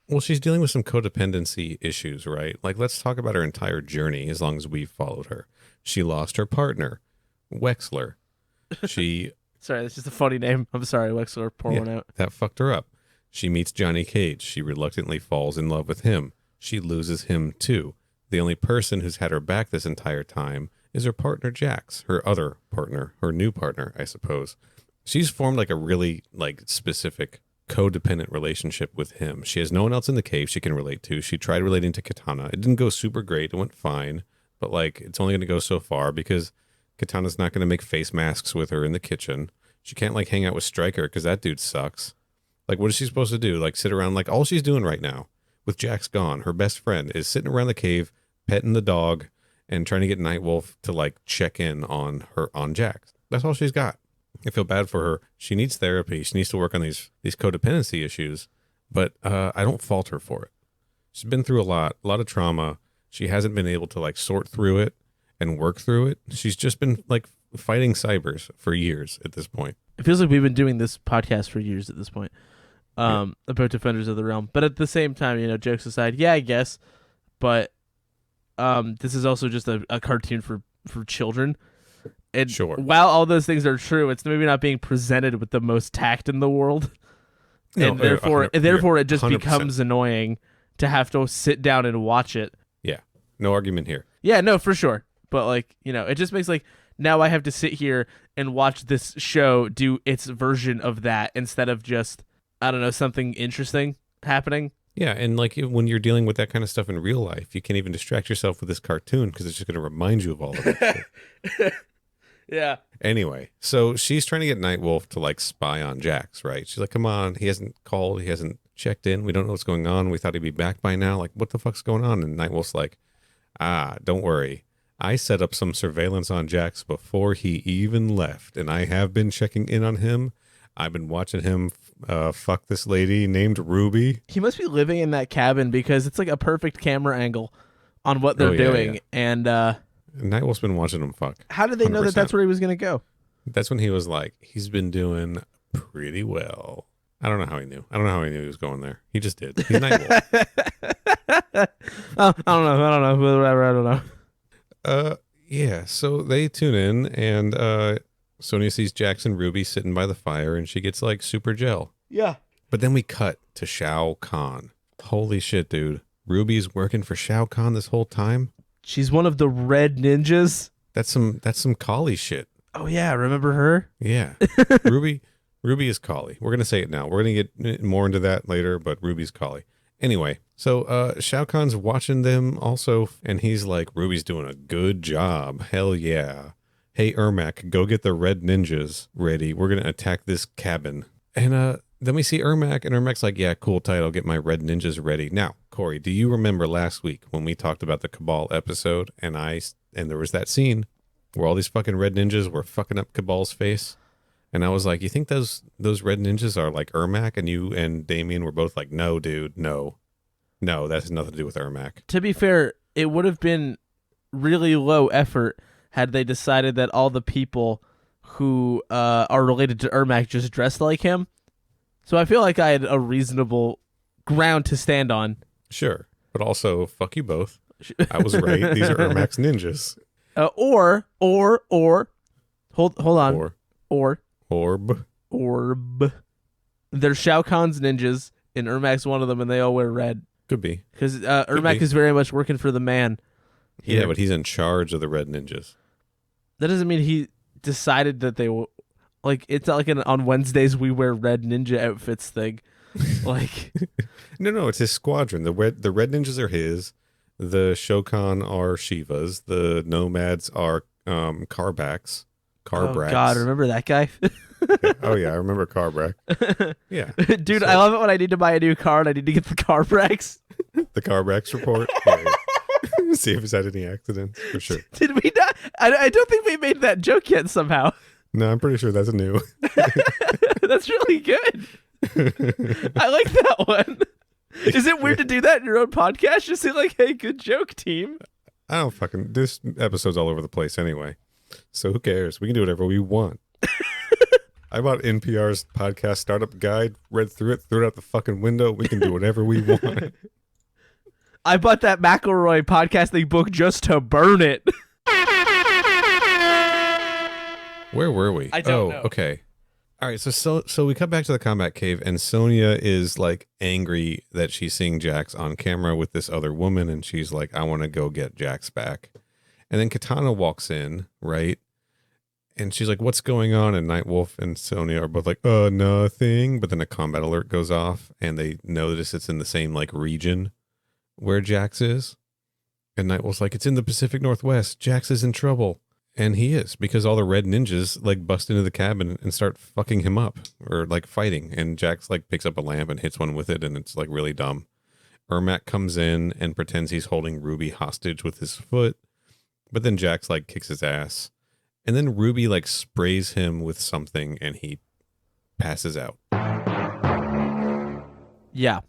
well, she's dealing with some codependency issues, right? Like, let's talk about her entire journey as long as we've followed her. She lost her partner, Wexler. She Sorry, that's just a funny name. I'm sorry, Wexler. Pour one out. that fucked her up. She meets Johnny Cage. She reluctantly falls in love with him. She loses him too. The only person who's had her back this entire time is her partner Jax, her other partner, her new partner, I suppose. She's formed like a really like specific codependent relationship with him. She has no one else in the cave she can relate to. She tried relating to Katana. It didn't go super great. It went fine, but like it's only going to go so far because Katana's not going to make face masks with her in the kitchen. She can't like hang out with Stryker because that dude sucks. Like, what is she supposed to do? Like, sit around? Like, all she's doing right now with Jax gone, her best friend is sitting around the cave, petting the dog, and trying to get Nightwolf to like check in on Jax. That's all she's got. I feel bad for her. She needs therapy. She needs to work on these codependency issues. But I don't fault her for it. She's been through a lot of trauma. She hasn't been able to like sort through it and work through it. She's just been like fighting cybers for years at this point. It feels like we've been doing this podcast for years at this point, about Defenders of the Realm. But at the same time, you know, jokes aside, yeah, I guess. But this is also just a cartoon for children. And Sure. while all those things are true, it's maybe not being presented with the most tact in the world. No, And therefore it just 100%. becomes annoying to have to sit down and watch it. Yeah, no argument here. Yeah, no, for sure. But like, you know, it just makes like now I have to sit here and watch this show do its version of that instead of just, I don't know, something interesting happening. Yeah, and like when you're dealing with that kind of stuff in real life, you can't even distract yourself with this cartoon because it's just going to remind you of all of it. Yeah. Anyway, so she's trying to get Nightwolf to like spy on Jax, right? She's like, come on, he hasn't called, he hasn't checked in, we don't know what's going on, we thought he'd be back by now, like what the fuck's going on? And Nightwolf's like, don't worry, I set up some surveillance on Jax before he even left, and I have been checking in on him. I've been watching him fuck this lady named Ruby. He must be living in that cabin because it's like a perfect camera angle on what they're doing. Yeah. And Nightwolf's been watching him fuck. how did they know that 100%. that's where he was going to go? That's when he was like, he's been doing pretty well. I don't know how he knew. I don't know how he knew he was going there. He just did. He's Nightwolf. I don't know. Whatever. I don't know. Yeah, so they tune in, and Sonya sees Jackson Ruby sitting by the fire, and she gets like super gel. Yeah. But then we cut to Shao Kahn. Holy shit, dude. Ruby's working for Shao Kahn this whole time? She's one of the red ninjas. That's some Kali shit. Oh yeah, remember her? Yeah. Ruby is Kali. We're going to say it now. We're going to get more into that later, but Ruby's Kali. Anyway, so Shao Kahn's watching them also, and he's like, Ruby's doing a good job. Hell yeah. Hey, Ermac, go get the red ninjas ready. We're going to attack this cabin. And then we see Ermac, and Ermac's like, yeah, cool, tight. I'll get my red ninjas ready. Now, Corey, do you remember last week when we talked about the Cabal episode, and there was that scene where all these fucking red ninjas were fucking up Cabal's face? And I was like, you think those red ninjas are like Ermac? And you and Damien were both like, no, dude, no, that has nothing to do with Ermac. To be fair, it would have been really low effort had they decided that all the people who are related to Ermac just dressed like him. So I feel like I had a reasonable ground to stand on. Sure, but also, fuck you both. I was right. These are Ermac's ninjas. Or hold on. Or Orb. They're Shao Kahn's ninjas, and Ermac's one of them, and they all wear red. Could be. Because Ermac is very much working for the man. Yeah, but he's in charge of the red ninjas. That doesn't mean he decided that they will. Like, it's not like on Wednesdays we wear red ninja outfits thing. Like, No, it's his squadron. The red ninjas are his. The Shokan are Shiva's. The nomads are Carbacks. oh God, remember that guy? Oh yeah, I remember Carbrak. Yeah, Dude, So- I love it when I need to buy a new car and I need to get the Carbracks. the Carbracks report. Yeah. See if he's had any accidents for sure. Did we not? I don't think we made that joke yet somehow. No, I'm pretty sure that's new. That's really good. I like that one. Is it weird to do that in your own podcast? Just say like, hey, good joke, team. I don't fucking. This episode's all over the place anyway, so who cares? We can do whatever we want. I bought NPR's podcast startup guide, read through it, threw it out the fucking window. We can do whatever we want. I bought that McElroy podcasting book just to burn it. Where were we? I don't know. Okay. All right, so we cut back to the combat cave, and Sonya is like angry that she's seeing Jax on camera with this other woman, and she's like, I want to go get Jax back. And then Katana walks in, right? And she's like, what's going on? And Nightwolf and Sonya are both like, nothing. But then a combat alert goes off, and they notice it's in the same like region where Jax is. And Nightwolf's like, it's in the Pacific Northwest. Jax is in trouble. And he is, because all the red ninjas like bust into the cabin and start fucking him up or like fighting. And Jax like picks up a lamp and hits one with it, and it's like really dumb. Ermac comes in and pretends he's holding Ruby hostage with his foot, but then Jax like kicks his ass. And then Ruby like sprays him with something and he passes out. Yeah.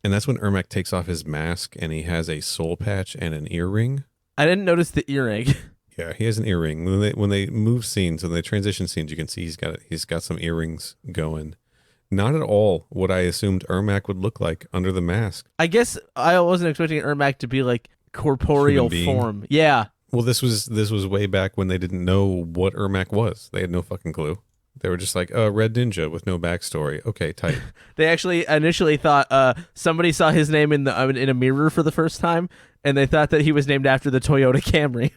And that's when Ermac takes off his mask and he has a soul patch and an earring. I didn't notice the earring. Yeah, he has an earring. When they move scenes, when they transition scenes, you can see he's got some earrings going. Not at all what I assumed Ermac would look like under the mask. I guess I wasn't expecting Ermac to be like corporeal form. Yeah. Well, this was way back when they didn't know what Ermac was. They had no fucking clue. They were just like, Red Ninja with no backstory. Okay, tight. They actually initially thought somebody saw his name in a mirror for the first time, and they thought that he was named after the Toyota Camry.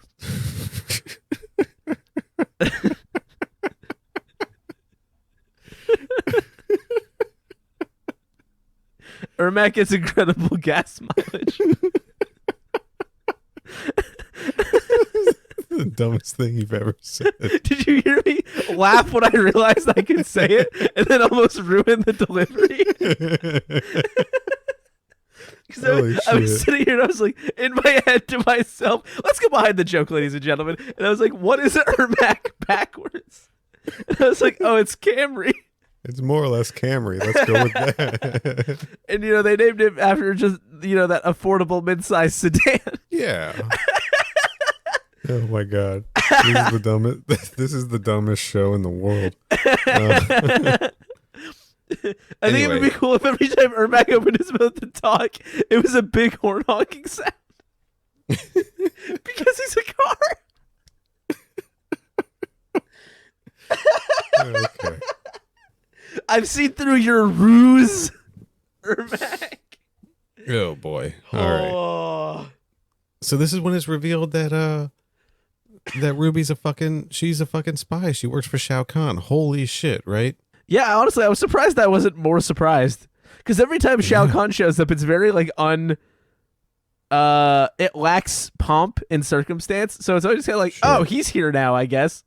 Ermac gets incredible gas mileage. The dumbest thing you've ever said. Did you hear me laugh when I realized I could say it and then almost ruin the delivery? Because I was sitting here and I was like, in my head to myself, let's go behind the joke, ladies and gentlemen. And I was like, what is Ermac backwards? And I was like, oh, it's Camry. It's more or less Camry. Let's go with that. And, they named him after just, that affordable mid-sized sedan. Yeah. Oh my God. This is the dumbest show in the world. I think it would be cool if every time Ermac opened his mouth to talk, it was a big horn honking sound. Because he's a car. Okay. I've seen through your ruse, Ermac. Oh boy. All right. So this is when it's revealed that Ruby's she's a fucking spy. She works for Shao Kahn. Holy shit, right? Yeah, honestly, I was surprised I wasn't more surprised. Because every time Shao Kahn shows up, it's very like it lacks pomp and circumstance. So it's always kind of like, oh, he's here now, I guess.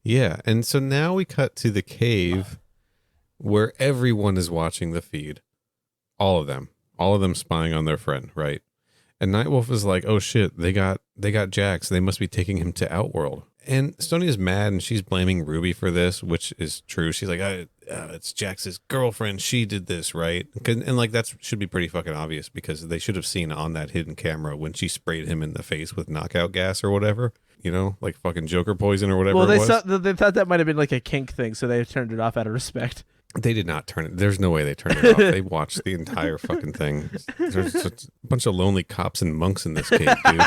Yeah, and so now we cut to the cave where everyone is watching the feed. All of them spying on their friend, right? And Nightwolf is like, oh shit, they got Jax. They must be taking him to Outworld. And Stonia's mad and she's blaming Ruby for this, which is true. She's like, it's Jax's girlfriend. She did this, right? And like that should be pretty fucking obvious because they should have seen on that hidden camera when she sprayed him in the face with knockout gas or whatever. Like fucking Joker poison or whatever. Well, they thought that might have been like a kink thing, so they turned it off out of respect. They did not turn it. There's no way they turned it off. They watched the entire fucking thing. There's a bunch of lonely cops and monks in this cave, dude.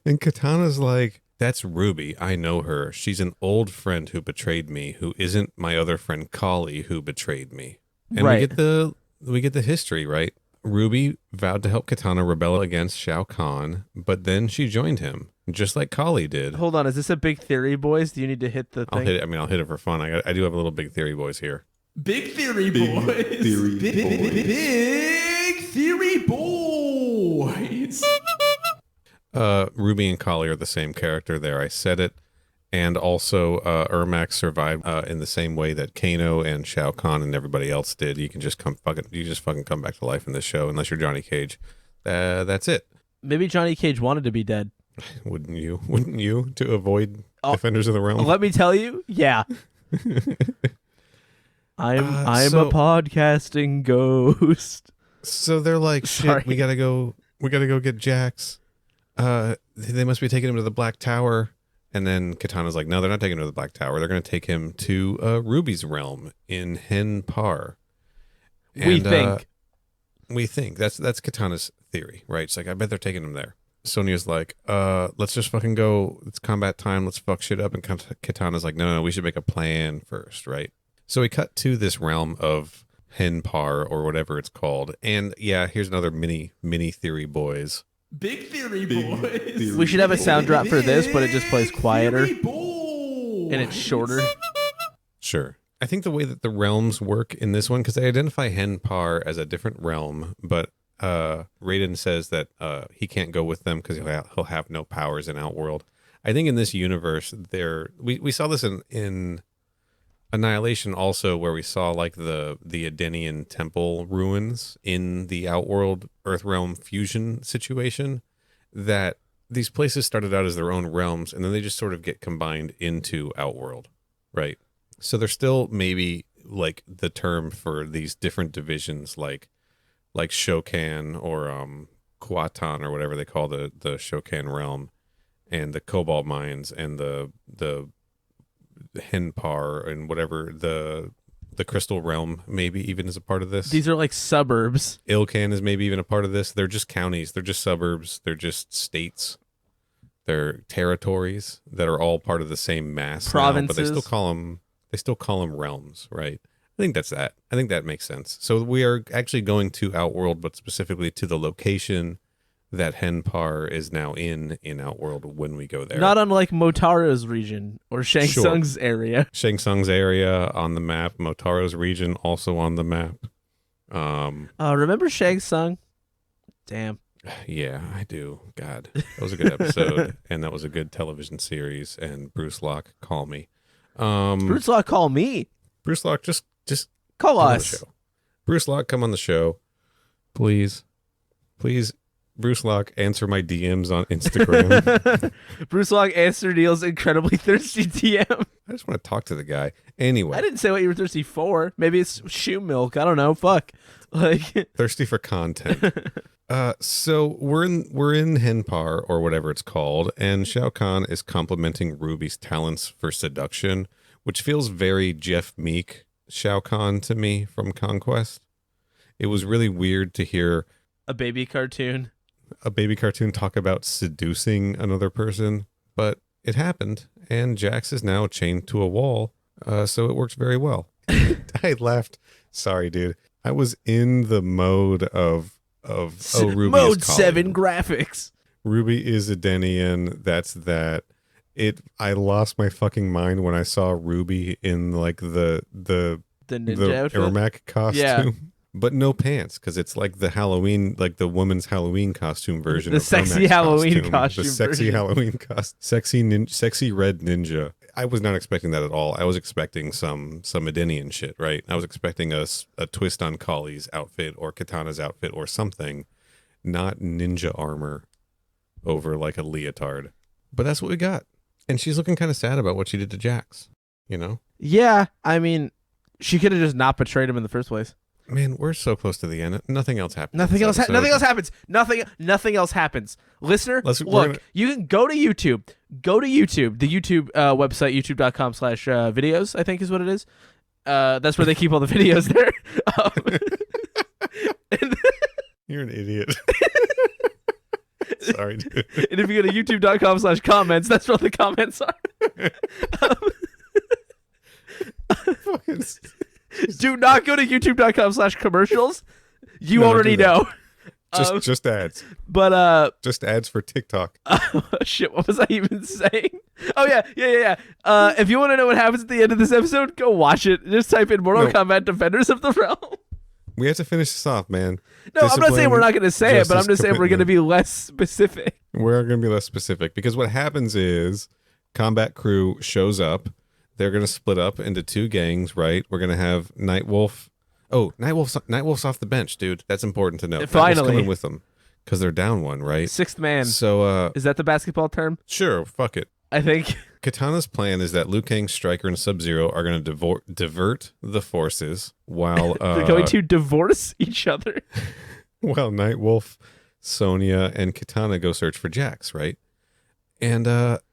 And Katana's like, that's Ruby. I know her. She's an old friend who betrayed me, who isn't my other friend Kali who betrayed me. And right. we get the history, right? Ruby vowed to help Katana rebel against Shao Kahn, but then she joined him, just like Kali did. Hold on, is this a big theory, boys? Do you need to hit the thing? I'll hit it. I'll hit it for fun. I do have a little big theory, boys, here. Big theory, boys. Big theory, boys. Ruby and Kali are the same character there. I said it. And also, Ermac survived in the same way that Kano and Shao Kahn and everybody else did. You can just fucking come back to life in this show, unless you're Johnny Cage. That's it. Maybe Johnny Cage wanted to be dead. Wouldn't you? To avoid Defenders of the Realm? Let me tell you, yeah. I'm a podcasting ghost. So they're like, shit, we gotta go get Jax. They must be taking him to the Black Tower. And then Katana's like, no, they're not taking him to the Black Tower. They're going to take him to Ruby's realm in Hen Par. And, we think. That's Katana's theory, right? It's like, I bet they're taking him there. Sonya's like, let's just fucking go. It's combat time. Let's fuck shit up. And Katana's like, no, we should make a plan first, right? So we cut to this realm of Hen Par or whatever it's called. And yeah, here's another mini theory, boys. Big theory, boys. We should have a sound drop for this, but it just plays quieter and it's shorter. Sure. I think the way that the realms work in this one, because they identify Hen Par as a different realm, but Raiden says that he can't go with them because he'll have no powers in Outworld. I think in this universe, we saw this in Annihilation also, where we saw like the Edenian temple ruins in the Outworld Earthrealm fusion situation, that these places started out as their own realms and then they just sort of get combined into Outworld, right? So they're still maybe like the term for these different divisions, like Shokan or Kuatan or whatever they call the Shokan realm, and the Cobalt mines and the Henpar and whatever the Crystal Realm maybe even is a part of this. These are like suburbs. Ilkan is maybe even a part of this. They're just counties. They're just suburbs. They're just states. They're territories that are all part of the same mass. Provinces. Now, but they still call them realms, right? I think that's that. I think that makes sense. So we are actually going to Outworld, but specifically to the location that Henpar is now in Outworld when we go there. Not unlike Motaro's region or Shang Tsung's area. Shang Tsung's area on the map. Motaro's region also on the map. Remember Shang Tsung? Damn. Yeah, I do. God, that was a good episode, and that was a good television series. And Bruce Locke, call me. Bruce Locke, call me. Bruce Locke, just call come on the us. show. Bruce Locke, come on the show, please. Bruce Locke, answer my DMs on Instagram. Bruce Locke, answer Neal's incredibly thirsty DM. I just want to talk to the guy. Anyway, I didn't say what you were thirsty for. Maybe it's shoe milk. I don't know. Fuck. Like thirsty for content. So we're in Henpar or whatever it's called, and Shao Kahn is complimenting Ruby's talents for seduction, which feels very Jeff Meek Shao Kahn to me from Conquest. It was really weird to hear a baby cartoon talk about seducing another person, but it happened, and Jax is now chained to a wall, so it works very well. I laughed. Sorry, dude. I was in the mode of Ruby mode 7 graphics. Ruby is a Denian. That's that. I lost my fucking mind when I saw Ruby in like the ninja outfit? Ermac costume. Yeah. But no pants, because it's like the Halloween, like the woman's Halloween costume version. The of sexy Ermac's Halloween costume the sexy version. Halloween costume, sexy red ninja. I was not expecting that at all. I was expecting some Edenian shit, right? I was expecting a twist on Kali's outfit or Katana's outfit or something, not ninja armor over like a leotard. But that's what we got, and she's looking kind of sad about what she did to Jax. You know? Yeah, I mean, she could have just not betrayed him in the first place. Man, we're so close to the end. Nothing else happens. Nothing else happens. Nothing else happens. Listener, you can go to YouTube. Go to YouTube, the YouTube website, youtube.com/videos, I think is what it is. That's where they keep all the videos there. You're an idiot. Sorry, dude. And if you go to youtube.com/comments, that's where the comments are. Fucking Do not go to youtube.com/commercials. You already know. Just ads. But just ads for TikTok. Shit, what was I even saying? Oh yeah. If you want to know what happens at the end of this episode, go watch it. Just type in Mortal Kombat Defenders of the Realm. We have to finish this off, man. No, I'm not saying we're not going to say it, but I'm just saying we're going to be less specific. We're going to be less specific because what happens is Combat Crew shows up. They're going to split up into two gangs, right? We're going to have Nightwolf. Oh, Nightwolf's off the bench, dude. That's important to know. Finally. Nightwolf's coming with them because they're down one, right? Sixth man. So, is that the basketball term? Sure, fuck it. I think. Katana's plan is that Liu Kang, Stryker, and Sub-Zero are going to divert the forces while they're going to divorce each other. While Nightwolf, Sonya, and Katana go search for Jax, right? And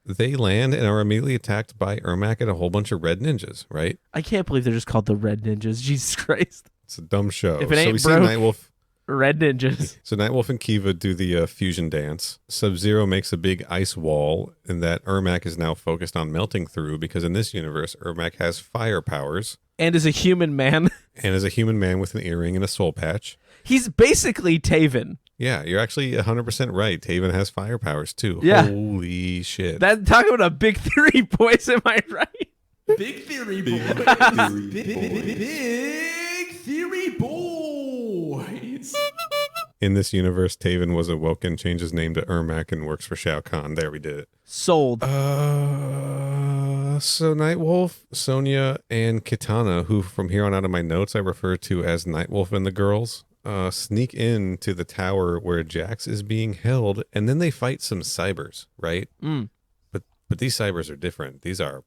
they land and are immediately attacked by Ermac and a whole bunch of red ninjas, right? I can't believe they're just called the Red Ninjas. Jesus Christ. It's a dumb show. If it ain't so broke, see Nightwolf. Red Ninjas. So Nightwolf and Kiva do the fusion dance. Sub-Zero makes a big ice wall, and that Ermac is now focused on melting through because in this universe, Ermac has fire powers. And is a human man. And is a human man with an earring and a soul patch. He's basically Taven. Yeah, you're actually 100% right. Taven has fire powers too. Yeah. Holy shit. Talking about a big theory, boys. Am I right? Big theory, boys. Big theory, boys. in this universe, Taven was awoken, changed his name to Ermac, and works for Shao Kahn. There, we did it. Sold. So Nightwolf, Sonya, and Kitana, who from here on out of my notes I refer to as Nightwolf and the girls, sneak into the tower where Jax is being held, and then they fight some cybers, right? But these cybers are different. These are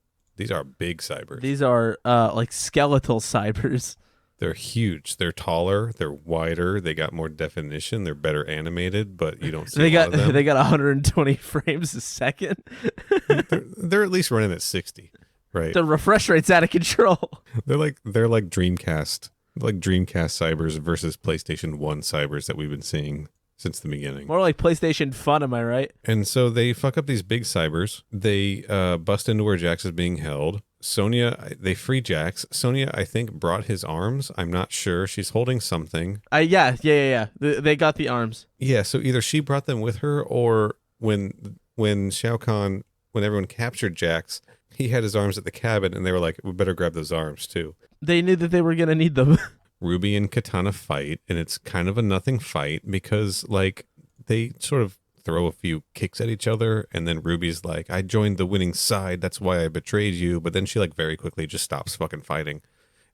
big cybers. These are like skeletal cybers. They're huge. They're taller. They're wider. They got more definition. They're better animated, but you don't see a lot of them. They got 120 frames a second. they're at least running at 60, right? The refresh rate's out of control. They're like Dreamcast, cybers versus PlayStation 1 cybers that we've been seeing since the beginning. More like PlayStation Fun, am I right? And so they fuck up these big cybers. They bust into where Jax is being held. Sonya, they free Jax. Sonya, I think, brought his arms. I'm not sure. She's holding something. Yeah. They got the arms. Yeah, so either she brought them with her, or when Shao Kahn, when everyone captured Jax, he had his arms at the cabin, and they were like, we better grab those arms, too. They knew that they were going to need them. Ruby and Kitana fight, and it's kind of a nothing fight because, like, they sort of throw a few kicks at each other, and then Ruby's like, I joined the winning side, that's why I betrayed you, but then she, like, very quickly just stops fucking fighting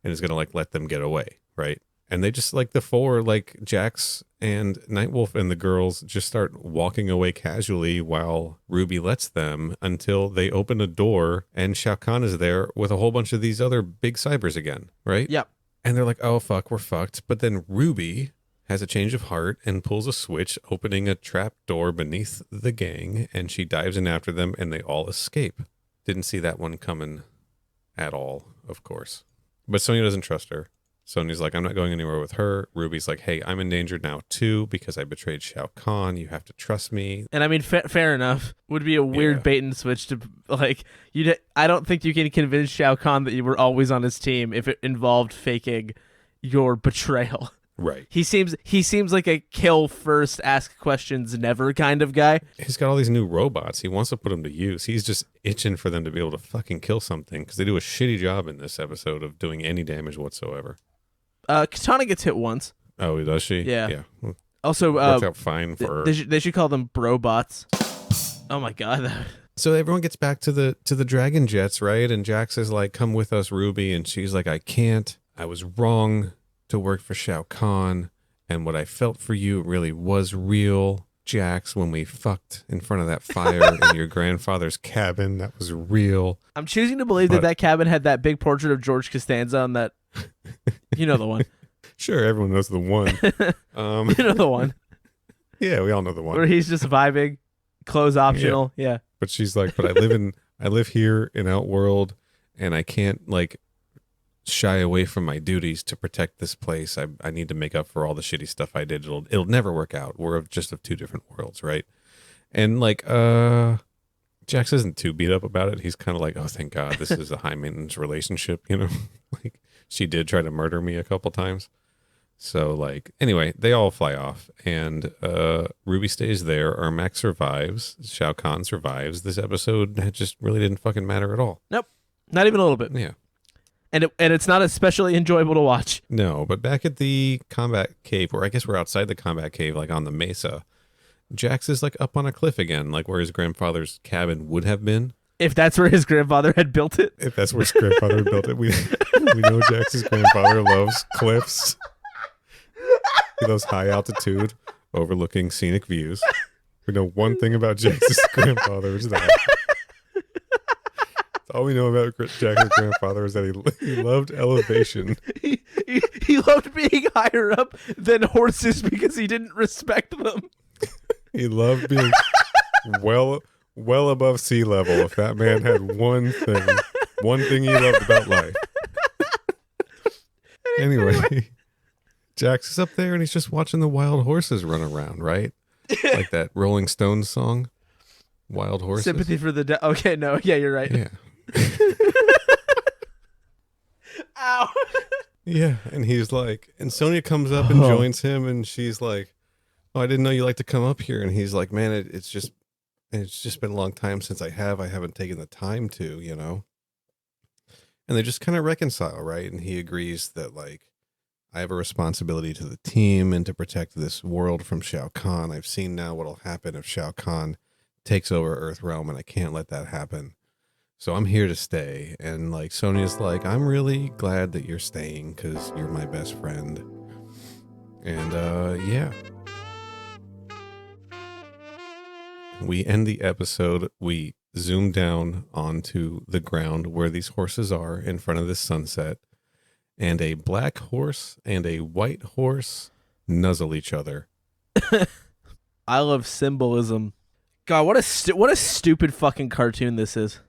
and is gonna, like, let them get away, right? And they just, like, the four, like, Jax and Nightwolf and the girls just start walking away casually while Ruby lets them, until they open a door and Shao Kahn is there with a whole bunch of these other big cybers again, right? Yep. And they're like, oh, fuck, we're fucked. But then Ruby has a change of heart and pulls a switch, opening a trap door beneath the gang, and she dives in after them, and they all escape. Didn't see that one coming at all, of course. But Sonya doesn't trust her. Sonya's like, I'm not going anywhere with her. Ruby's like, hey, I'm in danger now, too, because I betrayed Shao Kahn. You have to trust me. And I mean, fair enough. Would be a weird bait and switch to, like, I don't think you can convince Shao Kahn that you were always on his team if it involved faking your betrayal. Right. He seems like a kill first, ask questions never kind of guy. He's got all these new robots. He wants to put them to use. He's just itching for them to be able to fucking kill something, because they do a shitty job in this episode of doing any damage whatsoever. Katana gets hit once. Oh, does she? Yeah. Yeah. Well, Also, worked out fine for her. They should call them brobots. Oh my god. So everyone gets back to the dragon jets, right? And Jax is like, come with us, Ruby. And she's like, I can't. I was wrong to work for Shao Kahn. And what I felt for you really was real. Jax, when we fucked in front of that fire in your grandfather's cabin, that was real. I'm choosing to believe that cabin had that big portrait of George Costanza on that. You know the one. Sure, everyone knows the one. You know the one. Yeah, we all know the one. Where he's just vibing, clothes optional. Yeah. But she's like, but I live here in Outworld, and I can't, like, shy away from my duties to protect this place. I need to make up for all the shitty stuff I did. It'll never work out. We're just of two different worlds, right? And like Jax isn't too beat up about it. He's kind of like, oh, thank God, this is a high maintenance relationship, you know? Like, she did try to murder me a couple times. So, like, anyway, they all fly off, and Ruby stays there. Ermac survives. Shao Kahn survives. This episode just really didn't fucking matter at all. Nope. Not even a little bit. Yeah. And it's not especially enjoyable to watch. No, but back at the combat cave, or I guess we're outside the combat cave, like on the mesa, Jax is like up on a cliff again, like where his grandfather's cabin would have been. If that's where his grandfather had built it. If that's where his grandfather built it. We know Jax's grandfather loves cliffs. He loves high altitude, overlooking scenic views. We know one thing about Jax's grandfather, which is that. All we know about Jax's grandfather is that he loved elevation. He loved being higher up than horses because he didn't respect them. He loved being well above sea level. If that man had one thing he loved about life. Anyway, Jax is up there and he's just watching the wild horses run around, right? Like that Rolling Stones song, Wild Horses. Sympathy for the okay, no, yeah, you're right. Yeah. Ow. Yeah, and he's like, and Sonya comes up and joins him, and she's like, oh, I didn't know you like to come up here. And he's like, man, it's just been a long time since I haven't taken the time to, you know. And they just kind of reconcile, right? And he agrees that, like, I have a responsibility to the team and to protect this world from Shao Kahn. I've seen now what'll happen if Shao Kahn takes over Earthrealm, and I can't let that happen. So I'm here to stay. And like Sonya's like, I'm really glad that you're staying because you're my best friend. And yeah. We end the episode. We zoom down onto the ground where these horses are in front of this sunset. And a black horse and a white horse nuzzle each other. I love symbolism. God, what a stupid fucking cartoon this is.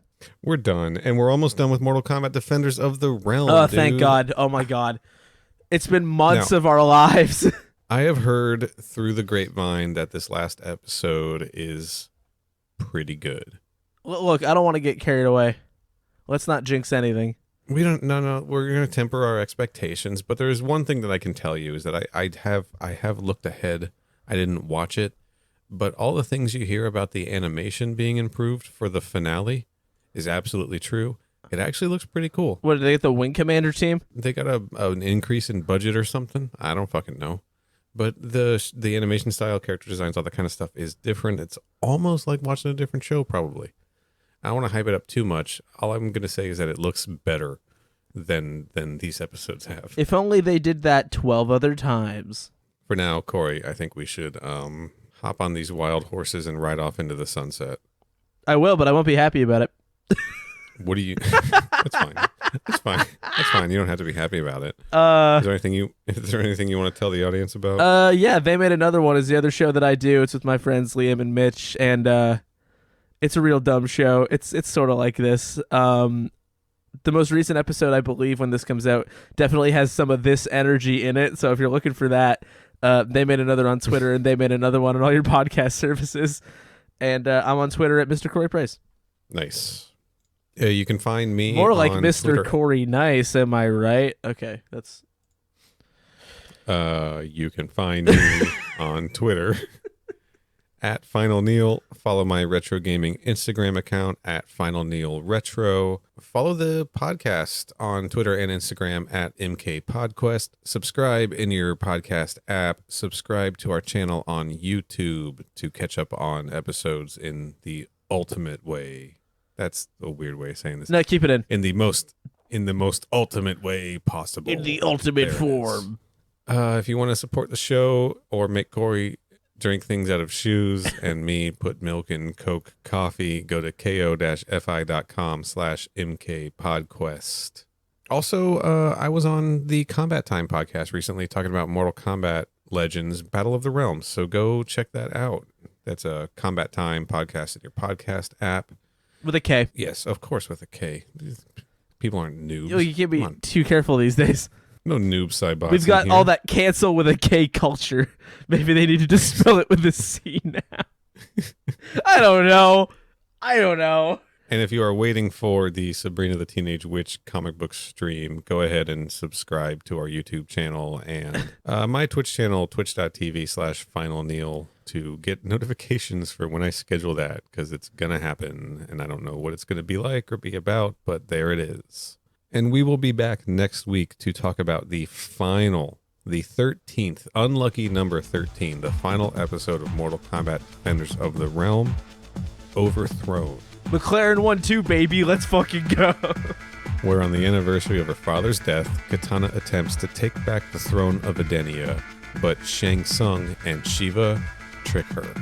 We're done. And we're almost done with Mortal Kombat Defenders of the Realm. Oh, dude. thank God. Oh, my God. It's been months of our lives. I have heard through the grapevine that this last episode is pretty good. Look, I don't want to get carried away. Let's not jinx anything. We don't. No. We're going to temper our expectations. But there is one thing that I can tell you is that I have looked ahead. I didn't watch it, but all the things you hear about the animation being improved for the finale is absolutely true. It actually looks pretty cool. What, did they get the Wing Commander team? They got an increase in budget or something. I don't fucking know. But the animation style, character designs, all that kind of stuff is different. It's almost like watching a different show, probably. I don't want to hype it up too much. All I'm going to say is that it looks better than these episodes have. If only they did that 12 other times. For now, Corey, I think we should hop on these wild horses and ride off into the sunset. I will, but I won't be happy about it. What do you... That's fine. That's fine. That's fine. You don't have to be happy about it. Is there anything you want to tell the audience about? Yeah, They Made Another One is the other show that I do. It's with my friends Liam and Mitch, and it's a real dumb show. It's sort of like this. The most recent episode, I believe, when this comes out, definitely has some of this energy in it. So if you're looking for that, They Made Another on Twitter, and They Made Another One on all your podcast services. And I'm on Twitter at Mr. Corey Price. Nice. You can find me More like on Mr. Twitter. Corey Nice, am I right? Okay, that's... You can find me on Twitter at Final Neal. Follow my retro gaming Instagram account at Final Neal Retro. Follow the podcast on Twitter and Instagram at MK Podquest. Subscribe in your podcast app. Subscribe to our channel on YouTube to catch up on episodes in the ultimate way. That's a weird way of saying this. No, keep it in. In the most ultimate way possible. In the ultimate There it is. form. If you want to support the show or make Corey drink things out of shoes and me put milk in Coke coffee, go to ko-fi.com/mkpodquest. Also, I was on the Kombat Time podcast recently talking about Mortal Kombat Legends Battle of the Realms. So go check that out. That's a Kombat Time podcast in your podcast app. With a K. Yes, of course, with a K. People aren't noobs. You can't be Come on. too careful these days. No noob Cybots. We've got in all here. that cancel with a K culture. Maybe they need to just spell it with a C now. I don't know. And if you are waiting for the Sabrina the Teenage Witch comic book stream, go ahead and subscribe to our YouTube channel and my Twitch channel, twitch.tv/FinalNeal, to get notifications for when I schedule that, because it's going to happen, and I don't know what it's going to be like or be about, but there it is. And we will be back next week to talk about the 13th, unlucky number 13, the final episode of Mortal Kombat Defenders of the Realm, Overthrown. McLaren 1-2, baby. Let's fucking go. Where on the anniversary of her father's death, Katana attempts to take back the throne of Edenia, but Shang Tsung and Shiva trick her.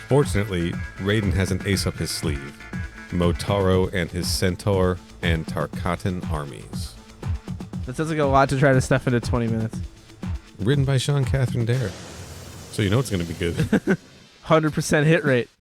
Fortunately, Raiden has an ace up his sleeve: Motaro and his Centaur and Tarkatan armies. That sounds like a lot to try to stuff into 20 minutes. Written by Sean Catherine Dare. So you know it's going to be good. 100% hit rate.